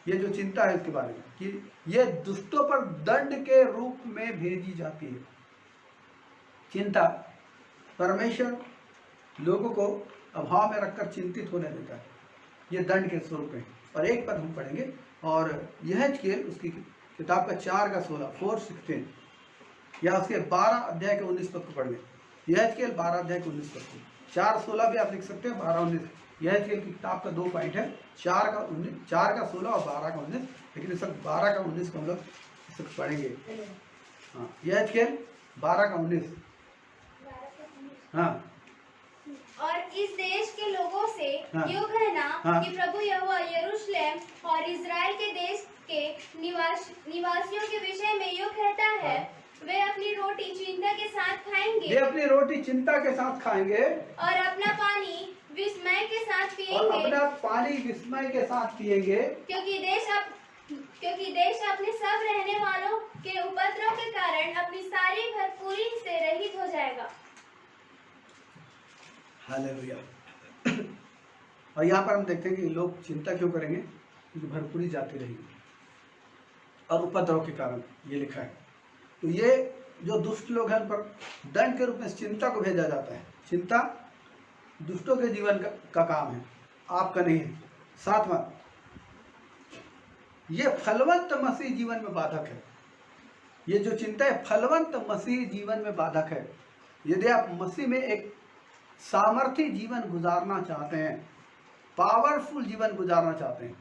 ये जो चिंता है इसके बारे में कि ये दुष्टों पर दंड के रूप में भेजी जाती है। चिंता परमेश्वर लोगों को अभाव में रखकर चिंतित होने देता है, ये दंड के स्वरूप में। और एक पद हम पढ़ेंगे, और यहेजकेल उसकी किताब का 4:16 4:16, या उसके 12 अध्याय के 19 पद को पढ़ लें। यहेजकेल 12 अध्याय के 19 पद को, 4:16 भी आप लिख सकते हैं, 12-19। यहेजकेल की किताब का 2 पॉइंट है, 4:16 और 12:19, लेकिन इस 12:19 को हम लोग इस वक्त पढ़ेंगे। हाँ, यहेजकेल 12:19। हाँ, और इस देश के लोगों से हाँ, यूँ कहना हाँ, कि प्रभु यहोवा यरूशलेम और इज़राइल के देश के निवासियों के विषय में यूँ कहता है, वे अपनी रोटी चिंता के साथ खाएंगे, वे अपनी रोटी चिंता के साथ खाएंगे, और अपना पानी विस्मय के साथ और पिएंगे, अपना पानी विस्मय के साथ पिएंगे, क्योंकि देश अपने सब रहने वालों के उपद्रव के कारण अपनी सारी भरपूरी से रहित हो जाएगा। हालेलुया। और यहाँ पर हम देखते हैं कि लोग चिंता क्यों करेंगे, क्योंकि भरपूरी जाती रहेगी और उपद्रव के कारण, ये लिखा है। तो ये जो दुष्ट लोग हैं उन पर दंड के रूप में चिंता को भेजा जाता है। चिंता दुष्टों के जीवन का काम है, आपका नहीं है। 7वां, ये फलवंत मसीह जीवन में बाधक है। ये जो चिंता है फलवंत मसीह जीवन में बाधक है। यदि आप मसीह में एक सामर्थी जीवन गुजारना चाहते हैं, पावरफुल जीवन गुजारना चाहते हैं,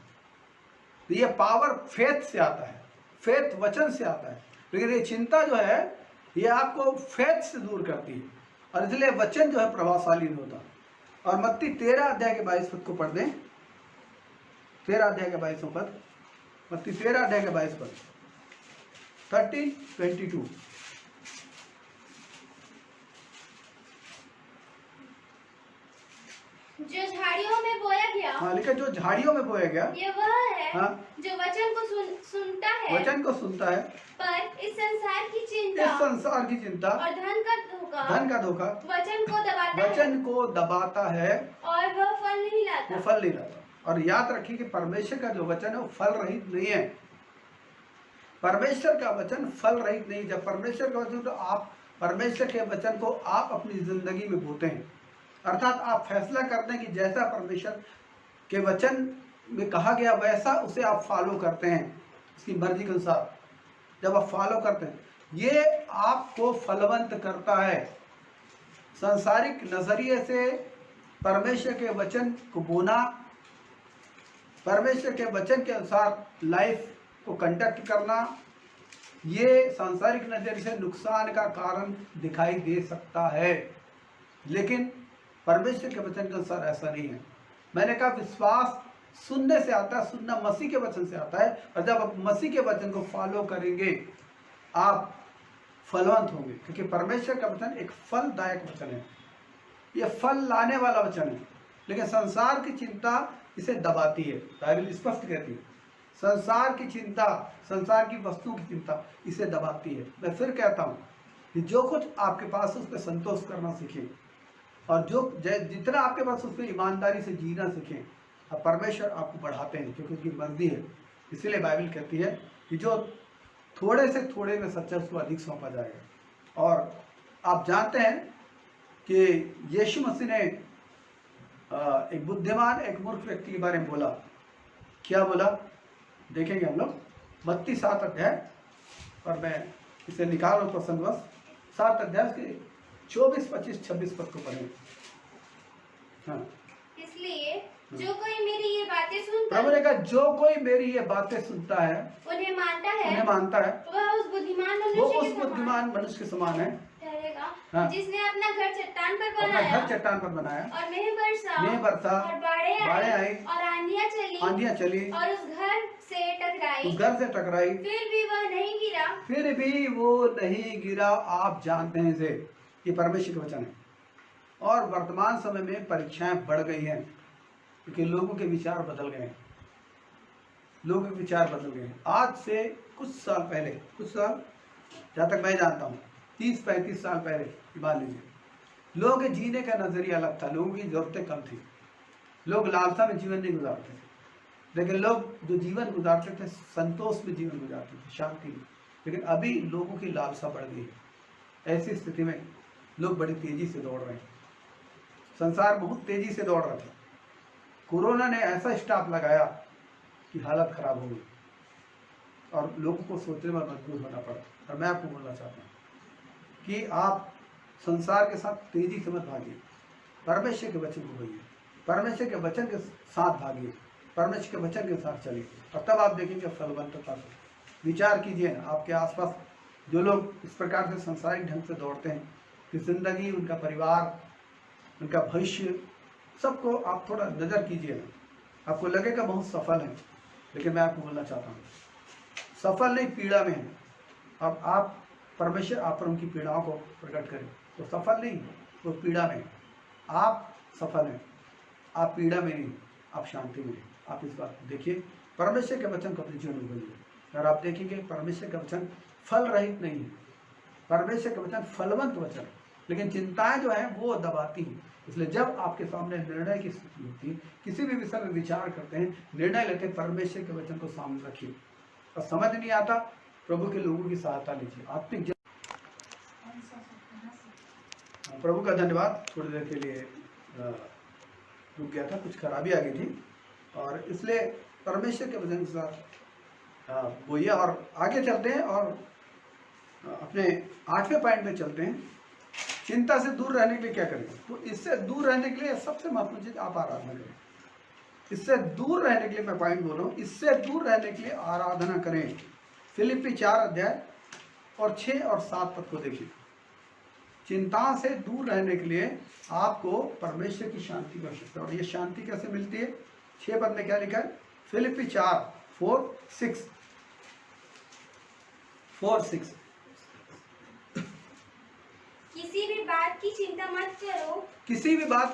तो ये पावर फेथ से आता है, फेथ वचन से आता है। लेकिन ये चिंता जो है ये आपको फेथ से दूर करती है, और इसलिए वचन जो है प्रभावशाली नहीं होता। और मत्ती 13 अध्याय के 22 पद को पढ़ दें। 13 अध्याय के 22 पद, मत्ती 13 अध्याय के 22 पद, 13:22। जो झाड़ियों में बोया गया, हाँ, लेकिन जो झाड़ियों में बोया गया, ये वह है है हाँ, जो वचन को सुनता है, वचन को सुनता है, पर इस संसार की चिंता और धन का धोखा वचन को दबाता है और वह फल नहीं लाता। और याद रखिए कि परमेश्वर का जो वचन है वो फल रहित नहीं है। परमेश्वर का वचन फल रहित नहीं। जब परमेश्वर का वचन, तो आप परमेश्वर के वचन को आप अपनी जिंदगी में बोते हैं, अर्थात आप फैसला करते हैं कि जैसा परमेश्वर के वचन में कहा गया वैसा उसे आप फॉलो करते हैं, उसकी मर्जी के अनुसार जब आप फॉलो करते हैं, ये आपको फलवंत करता है। सांसारिक नजरिए से परमेश्वर के वचन को बोना, परमेश्वर के वचन के अनुसार लाइफ को कंडक्ट करना, ये सांसारिक नजरिए से नुकसान का कारण दिखाई दे सकता है, लेकिन परमेश्वर के वचन के अनुसार ऐसा नहीं है। मैंने कहा विश्वास सुनने से आता है, सुनना मसीह के वचन से आता है, और जब आप मसीह के वचन को फॉलो करेंगे आप फलवंत होंगे, क्योंकि परमेश्वर का वचन एक फलदायक वचन है, ये फल लाने वाला वचन है। लेकिन संसार की चिंता इसे दबाती है। बाइबल स्पष्ट कहती है संसार की चिंता, संसार की वस्तुओं की चिंता इसे दबाती है। मैं फिर कहता हूँ कि जो कुछ आपके पास है उस पर संतोष करना सीखें, और जो जितना आपके पास उस पर ईमानदारी से जीना सीखें, और परमेश्वर आपको बढ़ाते हैं क्योंकि उसकी मर्जी है। इसीलिए बाइबल कहती है कि जो थोड़े से थोड़े में सच्चा उसको अधिक सौंपा जाएगा। और आप जानते हैं कि यीशु मसीह ने एक बुद्धिमान एक मूर्ख व्यक्ति के बारे में बोला। क्या बोला देखेंगे हम लोग, मत्ती 7 अध्याय, और मैं इसे निकाल रहा हूँ प्रसंगवश। 7 अध्याय के 24, 25, 26 पद को पढ़ें। हाँ, इसलिए जो कोई मेरी ये बातें सुनता, प्रभु ने कहा जो कोई मेरी ये बातें सुनता है, उन्हें मानता है, वह उस बुद्धिमान मनुष्य के समान है ठहरेगा, हाँ, जिसने अपना घर चट्टान पर बनाया, और मेघ बरसा और बाढ़ें आई और आंधियां चली और उस घर से टकराई, फिर भी वो नहीं गिरा। आप जानते हैं इसे, ये परमेश्वर के वचन है। और वर्तमान समय में परीक्षाएं बढ़ गई हैं क्योंकि लोगों के विचार बदल गए हैं। आज से कुछ साल जहाँ तक मैं जानता हूँ 30-35 साल पहले मान लीजिए, लोगों के जीने का नजरिया अलग था, लोगों की जरूरतें कम थी, लोग लालसा में जीवन नहीं गुजारते थे, लेकिन लोग जो जीवन गुजारते थे संतोष में जीवन गुजारते थे, शांति में। लेकिन अभी लोगों की लालसा बढ़ गई है। ऐसी स्थिति में लोग बड़ी तेजी से दौड़ रहे हैं, संसार बहुत तेजी से दौड़ रहा था। कोरोना ने ऐसा स्टॉप लगाया कि हालत खराब हो गई और लोगों को सोचने में मजबूर होना पड़ा। और मैं आपको बोलना चाहता हूँ कि आप संसार के साथ तेजी से मत भागिए, परमेश्वर के वचन को भागिए, परमेश्वर के वचन के साथ भागिए, परमेश्वर के वचन के साथ चलिए, और तब आप देखेंगे फलवंतता से। विचार कीजिए ना, आपके आसपास जो लोग इस प्रकार से सांसारिक ढंग से दौड़ते हैं कि जिंदगी, उनका परिवार, उनका भविष्य, सबको आप थोड़ा नज़र कीजिए ना। आपको लगेगा बहुत सफल है, लेकिन मैं आपको बोलना चाहता हूँ सफल नहीं, पीड़ा में है। अब आप परमेश्वर आप पर उनकी पीड़ाओं को प्रकट करें तो सफल नहीं, वो पीड़ा में। आप सफल हैं, आप पीड़ा में नहीं, आप शांति में। आप इस बात को देखिए, परमेश्वर के वचन को अपने जीवन में बोलिए, और आप देखेंगे परमेश्वर का वचन फल रहित नहीं है, परमेश्वर का वचन फलवंत वचन। लेकिन चिंताएं जो है वो दबाती हैं। इसलिए जब आपके सामने निर्णय की स्थिति होती है, किसी भी विषय में विचार करते हैं, निर्णय लेते हैं, परमेश्वर के वचन को सामने रखिए। और समझ नहीं आता, प्रभु के लोगों की सहायता लीजिए। आत्मिक प्रभु का धन्यवाद। थोड़ी देर के लिए रुक गया था, कुछ खराबी आ गई थी, और इसलिए परमेश्वर के वचन के साथ बोलिए। और आगे चलते हैं और अपने 8वें पॉइंट में चलते हैं। चिंता से दूर रहने के लिए क्या करें? तो इससे दूर रहने के लिए सबसे महत्वपूर्ण चीज आप आराधना करें। इससे दूर रहने के लिए मैं पॉइंट बोल रहा हूँ, इससे दूर रहने के लिए आराधना करें। फिलिप्पी 4 अध्याय और 6 और 7 पद को देखिए। चिंता से दूर रहने के लिए आपको परमेश्वर की शांति की आवश्यकता है। और ये शांति कैसे मिलती है? 6 पद में क्या लिखा है? फिलिप्पी 4:4-6 किसी भी बात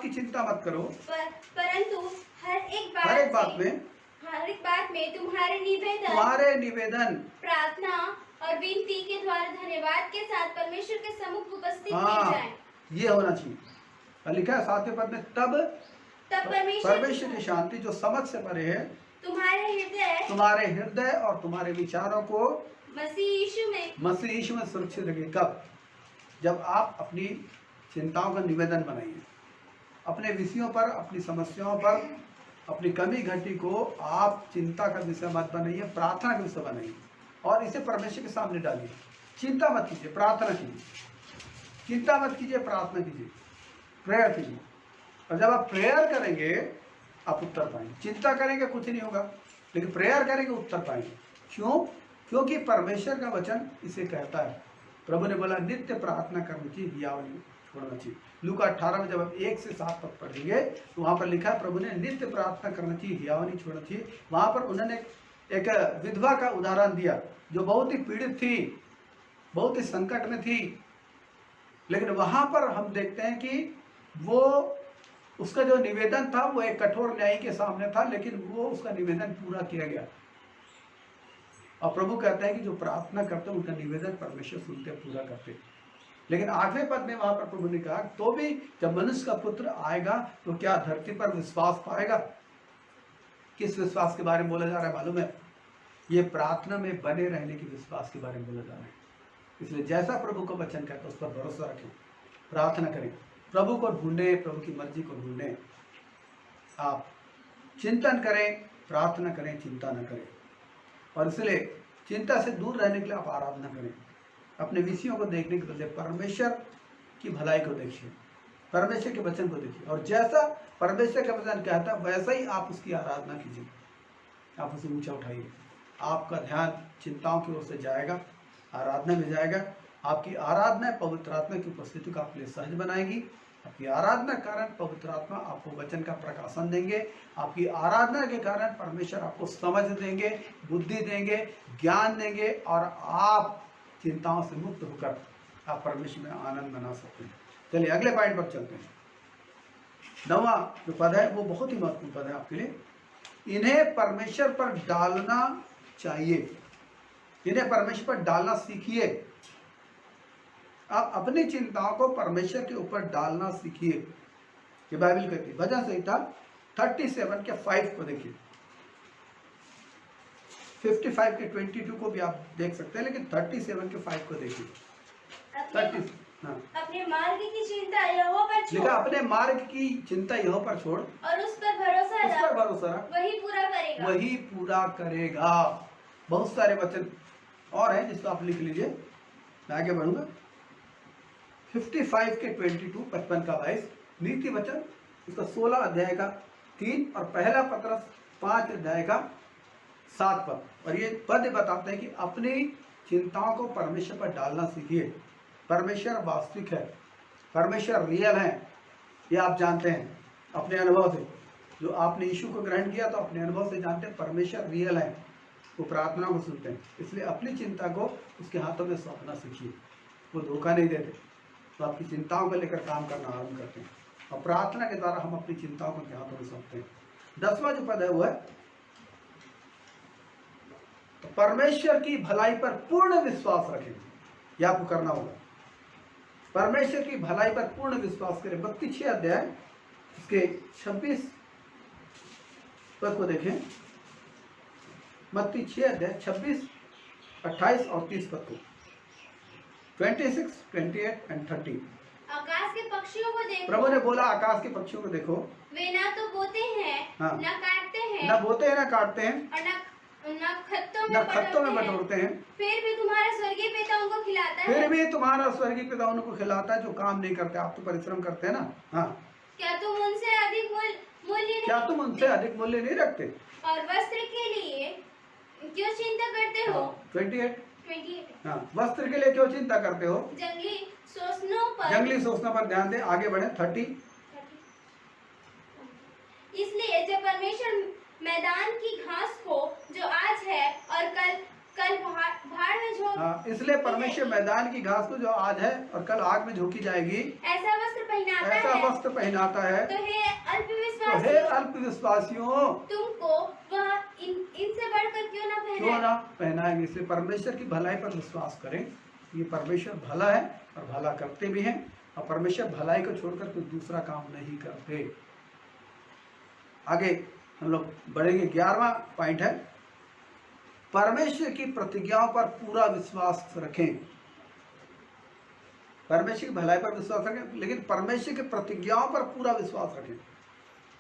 की चिंता मत करो, परंतु हर एक बात में नागरिक बात में तुम्हारे निवेदन प्रार्थना और विनती के द्वारा धन्यवाद के साथ परमेश्वर के सम्मुख उपस्थित किए जाएं। ये होना चाहिए। लिखा है 7वें पद में, तब परमेश्वर की शांति जो समझ से परे है तुम्हारे हृदय और तुम्हारे विचारों को मसीह यीशु में सुरक्षित रखे। कब? जब आप अपनी चिंताओं का निवेदन बनाइए, अपने विषयों पर, अपनी समस्याओं पर, अपनी कमी घटी को आप चिंता का विषय मत बनाइए, प्रार्थना का विषय बनाइए और इसे परमेश्वर के सामने डालिए। चिंता मत कीजिए, प्रार्थना कीजिए। चिंता मत कीजिए, प्रार्थना कीजिए, प्रेयर कीजिए। और जब आप प्रेयर करेंगे आप उत्तर पाएंगे। चिंता करेंगे कुछ नहीं होगा, लेकिन प्रेयर करेंगे उत्तर पाएंगे। क्यों? क्योंकि परमेश्वर का वचन इसे कहता है। प्रभु ने बोला नित्य प्रार्थना करनी चाहिए, हियाव नहीं छोड़ना चाहिए। लूका 18 में जब आप 1 से 7 पद पढ़ेंगे तो वहाँ पर लिखा है प्रभु ने नित्य प्रार्थना करना चाहिए, हियाव नहीं छोड़ना चाहिए। वहाँ पर उन्होंने एक विधवा का उदाहरण दिया जो बहुत ही पीड़ित थी, बहुत ही संकट में थी, लेकिन वहाँ पर हम देखते हैं कि वो उसका जो निवेदन था वो एक कठोर न्यायी के सामने था, लेकिन वो उसका निवेदन पूरा किया गया। और प्रभु कहते हैं कि जो प्रार्थना करते हैं उनका निवेदन परमेश्वर सुनते पूरा करते। लेकिन 8वें पद में वहां पर प्रभु ने कहा तो भी जब मनुष्य का पुत्र आएगा तो क्या धरती पर विश्वास पाएगा? किस विश्वास के बारे में बोला जा रहा है मालूम है? ये प्रार्थना में बने रहने के विश्वास के बारे में बोला जा रहा है। इसलिए जैसा प्रभु का वचन कहता है उस पर भरोसा रखें, प्रार्थना करें, प्रभु को ढूंढें, प्रभु की मर्जी को ढूंढें। आप चिंतन करें, प्रार्थना करें, चिंता न करें। और इसलिए चिंता से दूर रहने के लिए आप आराधना करें। अपने विषयों को देखने के बदले परमेश्वर की भलाई को देखिए, परमेश्वर के वचन को देखिए, और जैसा परमेश्वर का वचन कहता है वैसा ही आप उसकी आराधना कीजिए। आप उसे ऊंचा उठाइए, आपका ध्यान चिंताओं की ओर से जाएगा, आराधना में जाएगा। आपकी आराधना पवित्र आत्मा की उपस्थिति को आपके लिए सहज बनाएगी। आपकी आराधना के कारण पवित्र आत्मा आपको वचन का प्रकाशन देंगे। आपकी आराधना के कारण परमेश्वर आपको समझ देंगे, बुद्धि देंगे, ज्ञान देंगे, और आप चिंताओं से मुक्त होकर आप परमेश्वर में आनंद मना सकते हैं। चलिए अगले पॉइंट पर चलते हैं। 9वां जो पद है वो बहुत ही महत्वपूर्ण पद है आपके लिए। इन्हें परमेश्वर पर डालना चाहिए, इन्हें परमेश्वर पर डालना सीखिए। आप अपनी चिंताओं को परमेश्वर के ऊपर डालना सीखिए। ये बाइबल कहती है। भजन संहिता 37 के 5 को देखिए, 55 के 22 को भी आप देख सकते हैं, लेकिन 37 के 5 को देखिए। अपने मार्ग की चिंता यहोवा पर छोड़, लिखा अपने मार्ग की चिंता यहोवा पर छोड़ और उस पर भरोसा रख, वही पूरा करेगा, वही पूरा करेगा। बहुत सारे वचन और हैं जिसको आप लिख लीजिए, मैं आगे बढ़ूंगा। 55 के 22, 55 का 22 नीति वचन, उसका 16 अध्याय का 3 और पहला पत्रस 5 अध्याय का 7 पद। और ये पद बताते हैं कि अपनी चिंताओं को परमेश्वर पर डालना सीखिए। परमेश्वर वास्तविक है, परमेश्वर रियल है, ये आप जानते हैं अपने अनुभव से। जो आपने यीशु को ग्रहण किया तो अपने अनुभव से जानते हैं परमेश्वर रियल है, वो प्रार्थना को सुनते हैं। इसलिए अपनी चिंता को उसके हाथों में सौंपना सीखिए। वो धोखा नहीं देते, तो आपकी चिंताओं को लेकर काम करना आरंभ करते हैं, और प्रार्थना के द्वारा हम अपनी चिंताओं को उनके हाथों में सौंपते हैं। 10वां जो पद है वो है तो परमेश्वर की भलाई पर पूर्ण विश्वास रखें। यह आपको करना होगा, परमेश्वर की भलाई पर पूर्ण विश्वास करें। 32 अध्याय इसके 26 पद को देखें। 32 अध्याय 26, 28 और 30 पद को, 26, 28 and 30। आकाश के पक्षियों को देखो, प्रभु ने बोला आकाश के पक्षियों को देखो, वे ना तो बोते हैं, हाँ, ना काटते हैं, ना बोते हैं, ना काटते हैं, और ना खत्तों में बटोरते हैं, फिर भी तुम्हारा स्वर्गीय पिता उनको खिलाता है। फिर भी तुम्हारा स्वर्गीय पिता उनको खिलाता है जो काम नहीं करते। आप तो परिश्रम करते हैं ना। हाँ, क्या तुम उनसे अधिक मूल्य नहीं रखते? और वस्त्र के लिए क्यों चिंता करते हो? 28। हाँ, वस्त्र के लिए क्यों चिंता करते हो? जंगली सोचनों पर ध्यान दे। आगे बढ़े 30। इसलिए जब परमेश्वर मैदान की घास को जो आज है और कल भाड़ में झोंक, हाँ, इसलिए परमेश्वर मैदान की घास को जो आज है और कल आग में झोंकी जाएगी, ऐसा वस्त्र पहनाता है, तो हे अल्पविश्वासी, हे अल्पविश्वासियों, तुमको वह इनसे बढ़कर क्यों ना पहनाएंगे। इसलिए परमेश्वर की भलाई पर विश्वास करें। ये परमेश्वर भला है और भला करते भी हैं, और परमेश्वर भलाई को छोड़कर कोई दूसरा काम नहीं करते। आगे हम लोग बढ़ेंगे। 11वां पॉइंट है, परमेश्वर की प्रतिज्ञाओं पर पूरा विश्वास रखें। परमेश्वर की भलाई पर विश्वास रखें, लेकिन परमेश्वर की प्रतिज्ञाओं पर पूरा विश्वास रखें,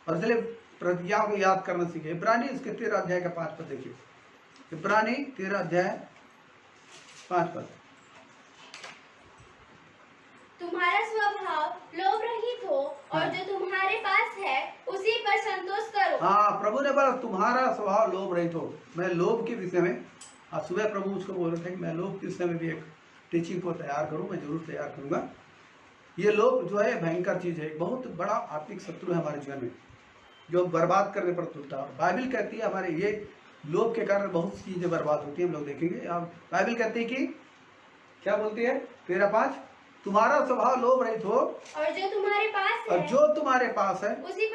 और इसलिए प्रतिज्ञाओं को याद करना सीखें। इब्रानी उसके 13 अध्याय का 5 पद देखिए। इब्रानी 13 अध्याय 5 पद। तुम्हारा स्वभाव लोभ रहित हो, और जो तुम्हारे पास है उसी पर संतोष करो। हाँ, प्रभु ने बोला तुम्हारा स्वभाव लोभ रहित हो। मैं लोभ के विषय में आज सुबह प्रभु मुझको बोल रहे थे कि मैं लोभ के विषय में भी एक टीचिंग को तैयार करूं। मैं जरूर तैयार करूंगा। ये लोभ जो है भयंकर चीज है, बहुत बड़ा आत्मिक शत्रु है हमारे जीवन में, जो बर्बाद करने पर तुलता है। बाइबल कहती है हमारे ये लोभ के कारण बहुत सी चीजें बर्बाद होती है। हम लोग देखेंगे। अब बाइबल कहती है कि क्या बोलती है 13:5, तुम्हारा स्वभाव लोभ रहित हो, और जो तुम्हारे पास है, और जो तुम्हारे पास है उसी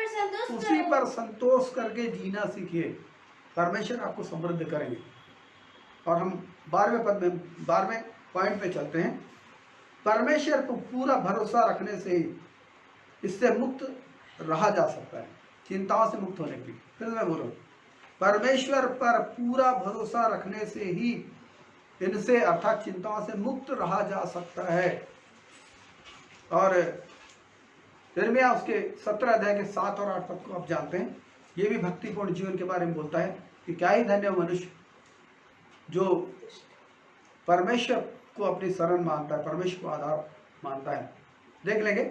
पर संतोष करके जीना सीखिए। परमेश्वर आपको समृद्ध करेंगे। और हम 12वें पॉइंट पे चलते हैं। परमेश्वर को पूरा भरोसा रखने से ही इससे मुक्त रहा जा सकता है, चिंताओं से मुक्त होने के लिए। फिर मैं बोलूँ, परमेश्वर पर पूरा भरोसा रखने से ही इनसे अर्थात चिंताओं से मुक्त रहा जा सकता है। और यिर्मयाह उसके 17 अध्याय के 7 और 8 पद को आप जानते हैं। ये भी भक्तिपूर्ण जीवन के बारे में बोलता है कि क्या ही धन्य मनुष्य जो परमेश्वर को अपनी शरण मानता है, परमेश्वर को आधार मानता है। देख लेंगे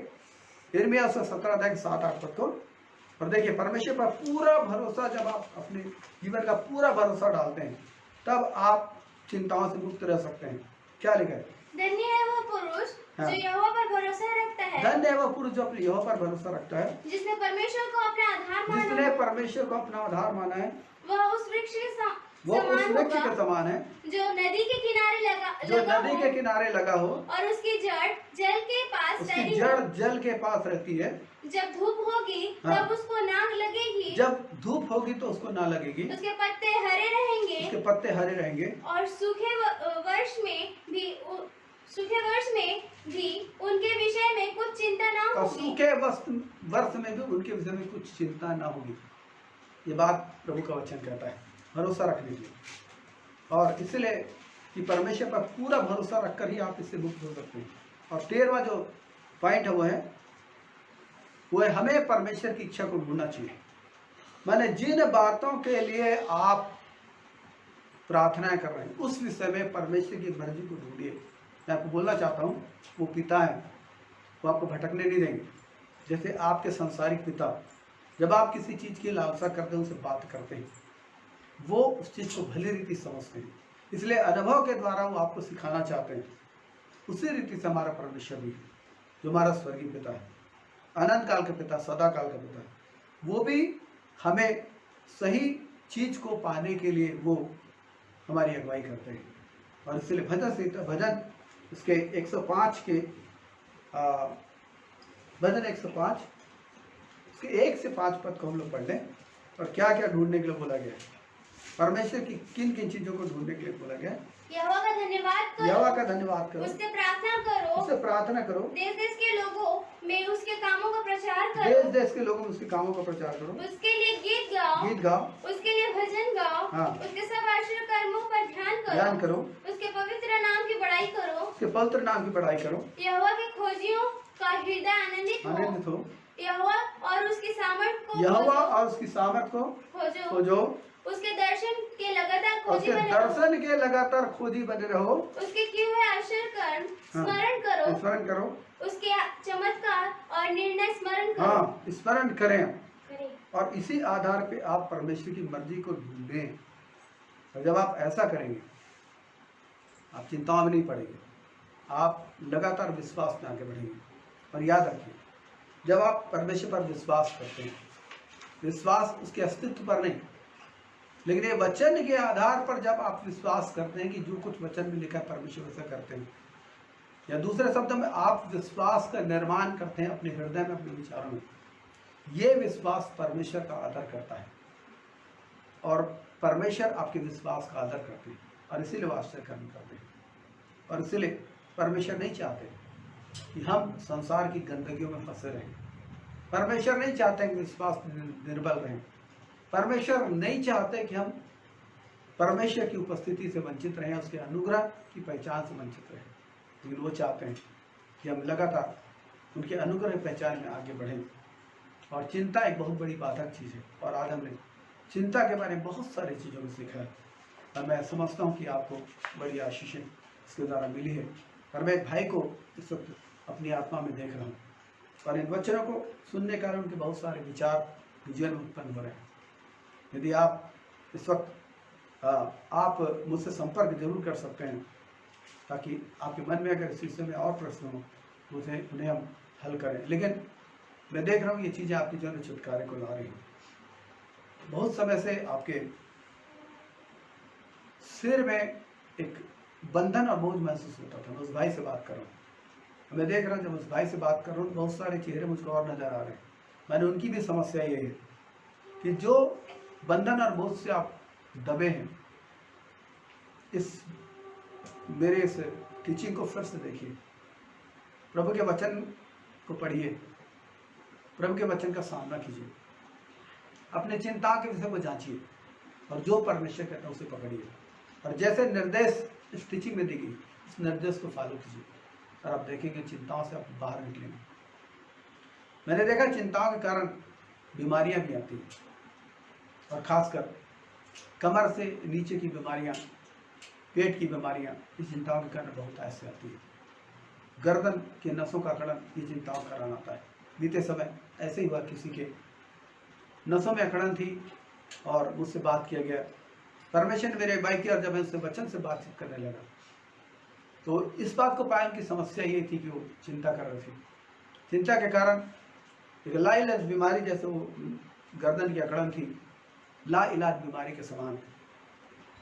यिर्मयाह 17 अध्याय के 7-8 पद को। और देखिए, परमेश्वर पर पूरा भरोसा, जब आप अपने जीवन का पूरा भरोसा डालते हैं तब आप चिंताओं से मुक्त रह सकते हैं। क्या लिखा है? धन्य है वह पुरुष जो यहोवा पर भरोसा रखता है। धन्य है वह पुरुष जो अपने यहोवा पर भरोसा रखता है, जिसने परमेश्वर को अपना आधार माना, जिसने परमेश्वर को अपना आधार माना है। वह उस वृक्ष के समान है जो नदी के किनारे लगा हो, और उसकी जड़ जल के पास रहती है। जब धूप होगी तब उसको ना लगेगी, जब धूप होगी तो उसको ना लगेगी। उसके पत्ते हरे रहेंगे, और सूखे वर्ष में भी उनके विषय में कुछ चिंता ना होगी। और सूखे वर्ष में भी उनके विषय में कुछ चिंता ना होगी। ये बात प्रभु का वचन कहता है, भरोसा रखने के लिए। और इसलिए कि परमेश्वर पर पूरा भरोसा रखकर ही आप इससे मुक्त हो सकते हैं। और 13वां जो पॉइंट है वो है हमें परमेश्वर की इच्छा को ढूंढना चाहिए। माने जिन बातों के लिए आप प्रार्थनाएं कर रहे हैं उस विषय में परमेश्वर की मर्जी को ढूंढिए। मैं आपको बोलना चाहता हूँ, वो पिता है, वो आपको भटकने नहीं देंगे। जैसे आपके संसारिक पिता, जब आप किसी चीज़ की लालसा करते हैं, उनसे बात करते हैं, वो उस चीज़ को भली रीति समझते हैं। इसलिए अनुभव के द्वारा वो आपको सिखाना चाहते हैं। उसी रीति से हमारा परमेश्वर भी है, जो हमारा स्वर्गीय पिता है, अनंत काल का पिता, सदा काल का पिता है। वो भी हमें सही चीज़ को पाने के लिए वो हमारी अगुवाई करते हैं। और इसलिए भजन इसके 105 के भजन 105 इसके 1 से 5 पद को हम लोग पढ़ लें। और क्या क्या ढूंढने के लिए बोला गया है, परमेश्वर की किन किन चीजों को ढूंढने के लिए बोला गया है। यहोवा का धन्यवाद करो, उससे प्रार्थना करो, देश देश के लोगों में उसके कामों का प्रचार करो, उसके लिए गीत गाओ, उसके लिए भजन गाओ, उसके सब आश्चर्य कर्मों पर ध्यान करो, उसके पवित्र नाम की बड़ाई करो, यहोवा के खोजियों का हृदय आनंदित हो, यहोवा और उसकी सामर्थ को खोजो, उसके दर्शन के लगातार खोजी बने रहो, उसके किए हुए आश्चर्य कर्म स्मरण करो, उसके चमत्कार और निर्णय स्मरण करें। और इसी आधार पे आप परमेश्वर की मर्जी को ढूंढें। और जब आप ऐसा करेंगे, आप चिंताओं में नहीं पड़ेंगे, आप लगातार विश्वास में आगे बढ़ेंगे। और याद रखिए, जब आप परमेश्वर पर विश्वास करते हैं, विश्वास उसके अस्तित्व पर नहीं, लेकिन ये वचन के आधार पर जब आप विश्वास करते हैं कि जो कुछ वचन में लिखा है परमेश्वर वैसा करते हैं, या दूसरे शब्दों में आप विश्वास का निर्माण करते हैं अपने हृदय में, अपने विचारों में, ये विश्वास परमेश्वर का आदर करता है और परमेश्वर आपके विश्वास का आदर करते हैं और इसीलिए वो आश्चर्य कर्म करते हैं। और इसीलिए परमेश्वर नहीं चाहते कि हम संसार की गंदगियों में फंसे रहें। परमेश्वर नहीं चाहते कि विश्वास निर्बल रहें। परमेश्वर नहीं चाहते कि हम परमेश्वर की उपस्थिति से वंचित रहें, उसके अनुग्रह की पहचान से वंचित रहें। लेकिन वो चाहते हैं कि हम लगातार उनके अनुग्रह की पहचान में आगे बढ़ें। और चिंता एक बहुत बड़ी बाधक चीज़ है और आज हमने चिंता के बारे में बहुत सारी चीज़ों को सीखा है और मैं समझता हूँ कि आपको बड़ी आशीषें इसके द्वारा मिली है। और मैं एक भाई को इस वक्त अपनी आत्मा में देख रहा हूँ और इन वचनों को सुनने के कारण उनके बहुत सारे विचार जीवन में उत्पन्न हो रहे हैं। यदि आप इस वक्त आप मुझसे संपर्क जरूर कर सकते हैं ताकि आपके मन में अगर इस विषय में और प्रश्न हो तो उन्हें हम हल करें। लेकिन मैं देख रहा हूँ ये चीज़ें आपके जीवन में छुटकारे को ला रही हैं। बहुत समय से आपके सिर में एक बंधन और बोझ महसूस होता था। मैं उस भाई से बात कर रहा हूँ। मैं देख रहा हूँ जब उस भाई से बात कर रहा हूँ बहुत सारे चेहरे मुझको और नज़र आ रहे हैं। मैंने उनकी भी समस्या ये है कि जो बंधन और बोझ से आप दबे हैं, इस मेरे इस टीचिंग को फिर से देखिए, प्रभु के वचन को पढ़िए, प्रभु के वचन का सामना कीजिए, अपने चिंताओं के विषय को जांचिए और जो परमेश्वर कहता है उसे पकड़िए और जैसे निर्देश इस टीचिंग में दी गई उस निर्देश को फॉलो कीजिए और आप देखेंगे चिंताओं से आप बाहर निकलेंगे। मैंने देखा चिंताओं के कारण बीमारियां भी आती हैं और खासकर कमर से नीचे की बीमारियां, पेट की बीमारियां इस चिंताओं के कारण बहुत ऐसे आती है। गर्दन के नसों का अकड़न ये चिंताओं का कारण आता है। बीते समय ऐसे ही हुआ, किसी के नसों में अकड़न थी और मुझसे बात किया गया। परमेश्वर ने मेरे भाई की और जब मैं उससे वचन से बातचीत करने लगा तो इस बात को पाया कि समस्या ये थी कि वो चिंता कर रहे थे। चिंता के कारण एक लाइलाज बीमारी जैसे वो गर्दन की अकड़न थी, ला इलाज बीमारी के समान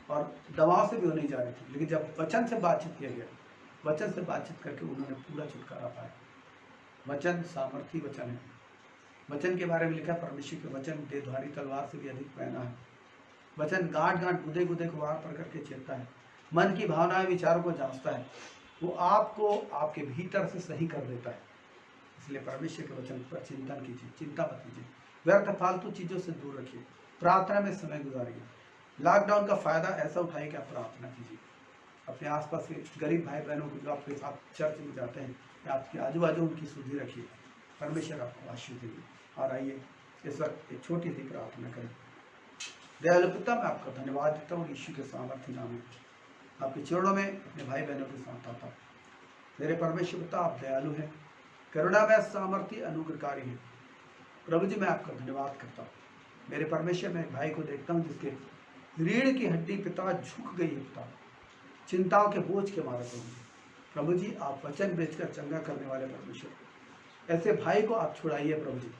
और दवाओं से भी वो नहीं जा रही थी। लेकिन जब वचन से बातचीत किया गया, वचन से बातचीत करके उन्होंने पूरा छुटकारा पाया। वचन सामर्थी वचन है। वचन के बारे में लिखा, परमेश्वर के वचन देवधारी तलवार से भी अधिक पैना है। वचन गांठ गांठ गुदे गुदे को वार पर करके चेतता है, मन की भावनाएं विचारों को जांचता है, वो आपको आपके भीतर से सही कर देता है। इसलिए परमेश्वर के वचन पर चिंतन कीजिए, चिंता मत कीजिए, व्यर्थ फालतू चीज़ों से दूर रखिए, प्रार्थना में समय गुजारिए। लॉकडाउन का फायदा ऐसा उठाइए कि आप प्रार्थना कीजिए। अपने आसपास के गरीब भाई बहनों को जो आपके साथ चर्च में जाते हैं या आपके आजू बाजू उनकी सुधि रखिए। परमेश्वर आपको आशीष देंगे। और आइए इस वक्त एक छोटी सी प्रार्थना करें। दयालु पिता, मैं आपका धन्यवाद देता हूँ यीशु के सामर्थ्य नाम में आपके चरणों में अपने भाई बहनों के साथ आता हूँ। मेरे परमेश्वर पिता, आप दयालु हैं, करुणा में सामर्थ्य अनुग्रहकारी हैं। प्रभु जी, मैं आपका धन्यवाद करता हूँ। मेरे परमेश्वर, मैं एक भाई को देखता हूँ जिसके रीढ़ की हड्डी पिता झुक गई है पिता, चिंताओं के बोझ के मारे प्रभु जी। आप वचन बेचकर चंगा करने वाले परमेश्वर, ऐसे भाई को आप छुड़ाइए प्रभु जी।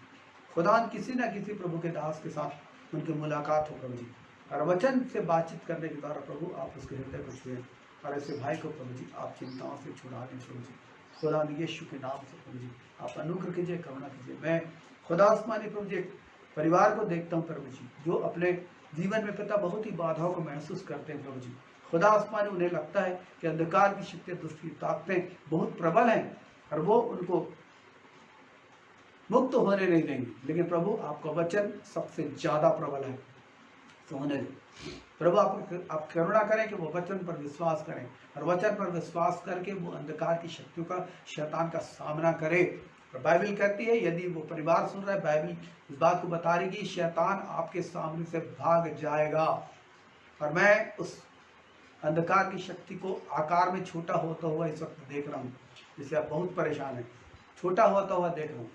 खुदा किसी न किसी प्रभु के दास के साथ उनकी मुलाकात हो प्रभु जी, और वचन से बातचीत करने के द्वारा प्रभु आप उसके हृदय को छुएं और ऐसे भाई को प्रभु जी आप चिंताओं से छुड़ा दें प्रभु जी। खुदा यीशु के नाम से प्रभु जी आप अनुग्रह कीजिए, करुणा कीजिए। मैं खुदा आसमानी प्रभु जी परिवार को देखता हूँ प्रभु जी, जो अपने जीवन में पिता बहुत ही बाधाओं को महसूस करते हैं प्रभु जी। खुदा आसमानी उन्हें लगता है कि अंधकार की शक्तियाँ, दुष्ट की ताकतें बहुत प्रबल हैं और वो उनको मुक्त तो होने नहीं देंगे। लेकिन प्रभु आपका वचन सबसे ज्यादा प्रबल है, तो होने दें प्रभु। आप करुणा करें कि वो वचन पर विश्वास करें और वचन पर विश्वास करके वो अंधकार की शक्तियों का, शैतान का सामना करे। और बाइबल कहती है, यदि वो परिवार सुन रहा है, बाइबल इस बात को बता रही कि शैतान आपके सामने से भाग जाएगा। और मैं उस अंधकार की शक्ति को आकार में छोटा होता हुआ इस वक्त देख रहा हूँ, जिससे आप बहुत परेशान हैं, छोटा होता हुआ देख रहा हूँ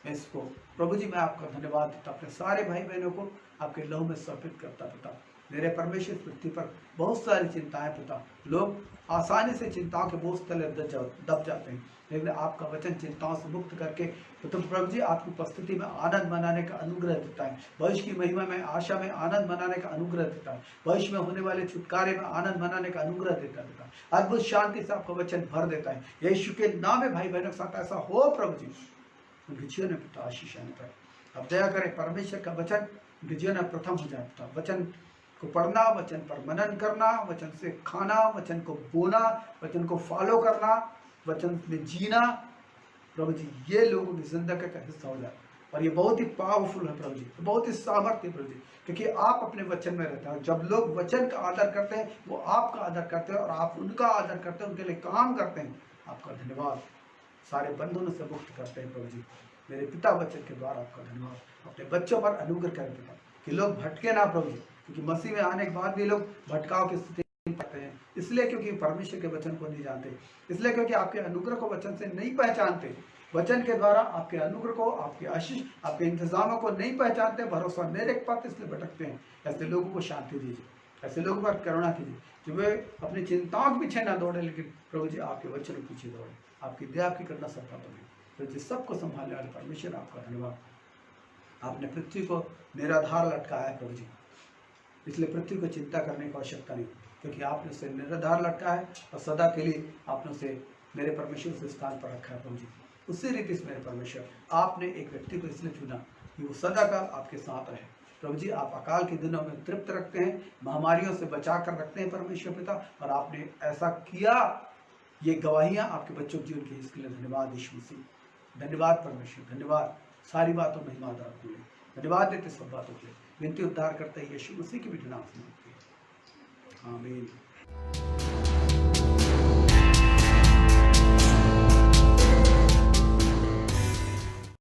मैं इसको। प्रभु जी, मैं आपका धन्यवाद देता, अपने सारे भाई बहनों को आपके लहू में समर्पित करता पिता। मेरे परमेश्वर, पृथ्वी पर बहुत सारी चिंताएं पिता, लोग आसानी से चिंताओं के बोझ तले दब जाते हैं, लेकिन आपका वचन चिंताओं से मुक्त करके तो प्रभु जी आपकी उपस्थिति में आनंद मनाने का अनुग्रह देता है। भविष्य की महिमा में, आशा में आनंद मनाने का अनुग्रह देता है। भविष्य में होने वाले छुटकारे में आनंद मनाने का अनुग्रह देता है पिता। अद्भुत शांति से आपका वचन भर देता है। यीशु के नाम में भाई बहनों के साथ ऐसा हो प्रभु जी, उनके जीवन में पिता आशीष आने पाए। अब दया करें, परमेश्वर का वचन उनके जीवन में प्रथम हो जाए पिता। वचन को पढ़ना, वचन पर मनन करना, वचन से खाना, वचन को बोना, वचन को फॉलो करना, वचन में जीना, प्रभु जी ये लोगों की जिंदगी का हिस्सा हो जाए। और ये बहुत ही पावरफुल है प्रभु जी, बहुत ही सामर्थ्य है प्रभु जी, क्योंकि आप अपने वचन में रहते हैं। जब लोग वचन का आदर करते हैं, वो आपका आदर करते हैं और आप उनका आदर करते हैं, उनके लिए काम करते हैं। आपका धन्यवाद। सारे बंधनों से मुक्त करते हैं प्रभु जी। मेरे पिता वचन के द्वारा आपका धन्यवाद। अपने बच्चों पर अनुग्रह करें पिता, कि लोग भटके ना प्रभु जी, क्योंकि मसीह में आने के बाद भी लोग भटकाव की स्थिति में पड़ते हैं। इसलिए क्योंकि परमेश्वर के वचन को नहीं जानते, इसलिए क्योंकि आपके अनुग्रह को वचन से नहीं पहचानते, वचन के द्वारा आपके अनुग्रह को, आपके आशीष, आपके इंतजामों को नहीं पहचानते, भरोसा नहीं रख पाते, इसलिए भटकते हैं। ऐसे लोगों को शांति दीजिए, ऐसे लोगों पर करुणा कीजिए, जो वे अपनी चिंताओं के पीछे ना दौड़े, लेकिन प्रभु जी आपके वचन के पीछे दौड़े। आपकी दया, आपकी करुणा सबका बने। प्रभु जी सबको संभालने वाले परमेश्वर आपका धन्यवाद। आपने पृथ्वी को निराधार लटकाया है प्रभु जी, इसलिए पृथ्वी को चिंता करने की आवश्यकता नहीं, क्योंकि आपने उसे निराधार लटकाया है और सदा के लिए आपने उसे मेरे परमेश्वर से स्थान पर रखा है प्रभु जी। उसी रीति से मेरे परमेश्वर आपने एक व्यक्ति को इसलिए चुना कि वो सदा काल आपके साथ रहे। प्रभु जी आप अकाल के दिनों में तृप्त रखते हैं, महामारियों से बचा कर रखते हैं परमेश्वर पिता, और आपने ऐसा किया। ये गवाहियाँ आपके बच्चों के जीवन की, इसके लिए धन्यवाद यीशु मसीह। धन्यवाद परमेश्वर, धन्यवाद। सारी बातों में महिमा आपके लिए धन्यवाद देते, सब बातों के लिए विनती उद्धार करते हैं यीशु मसीह के भी नाम से। आमीन।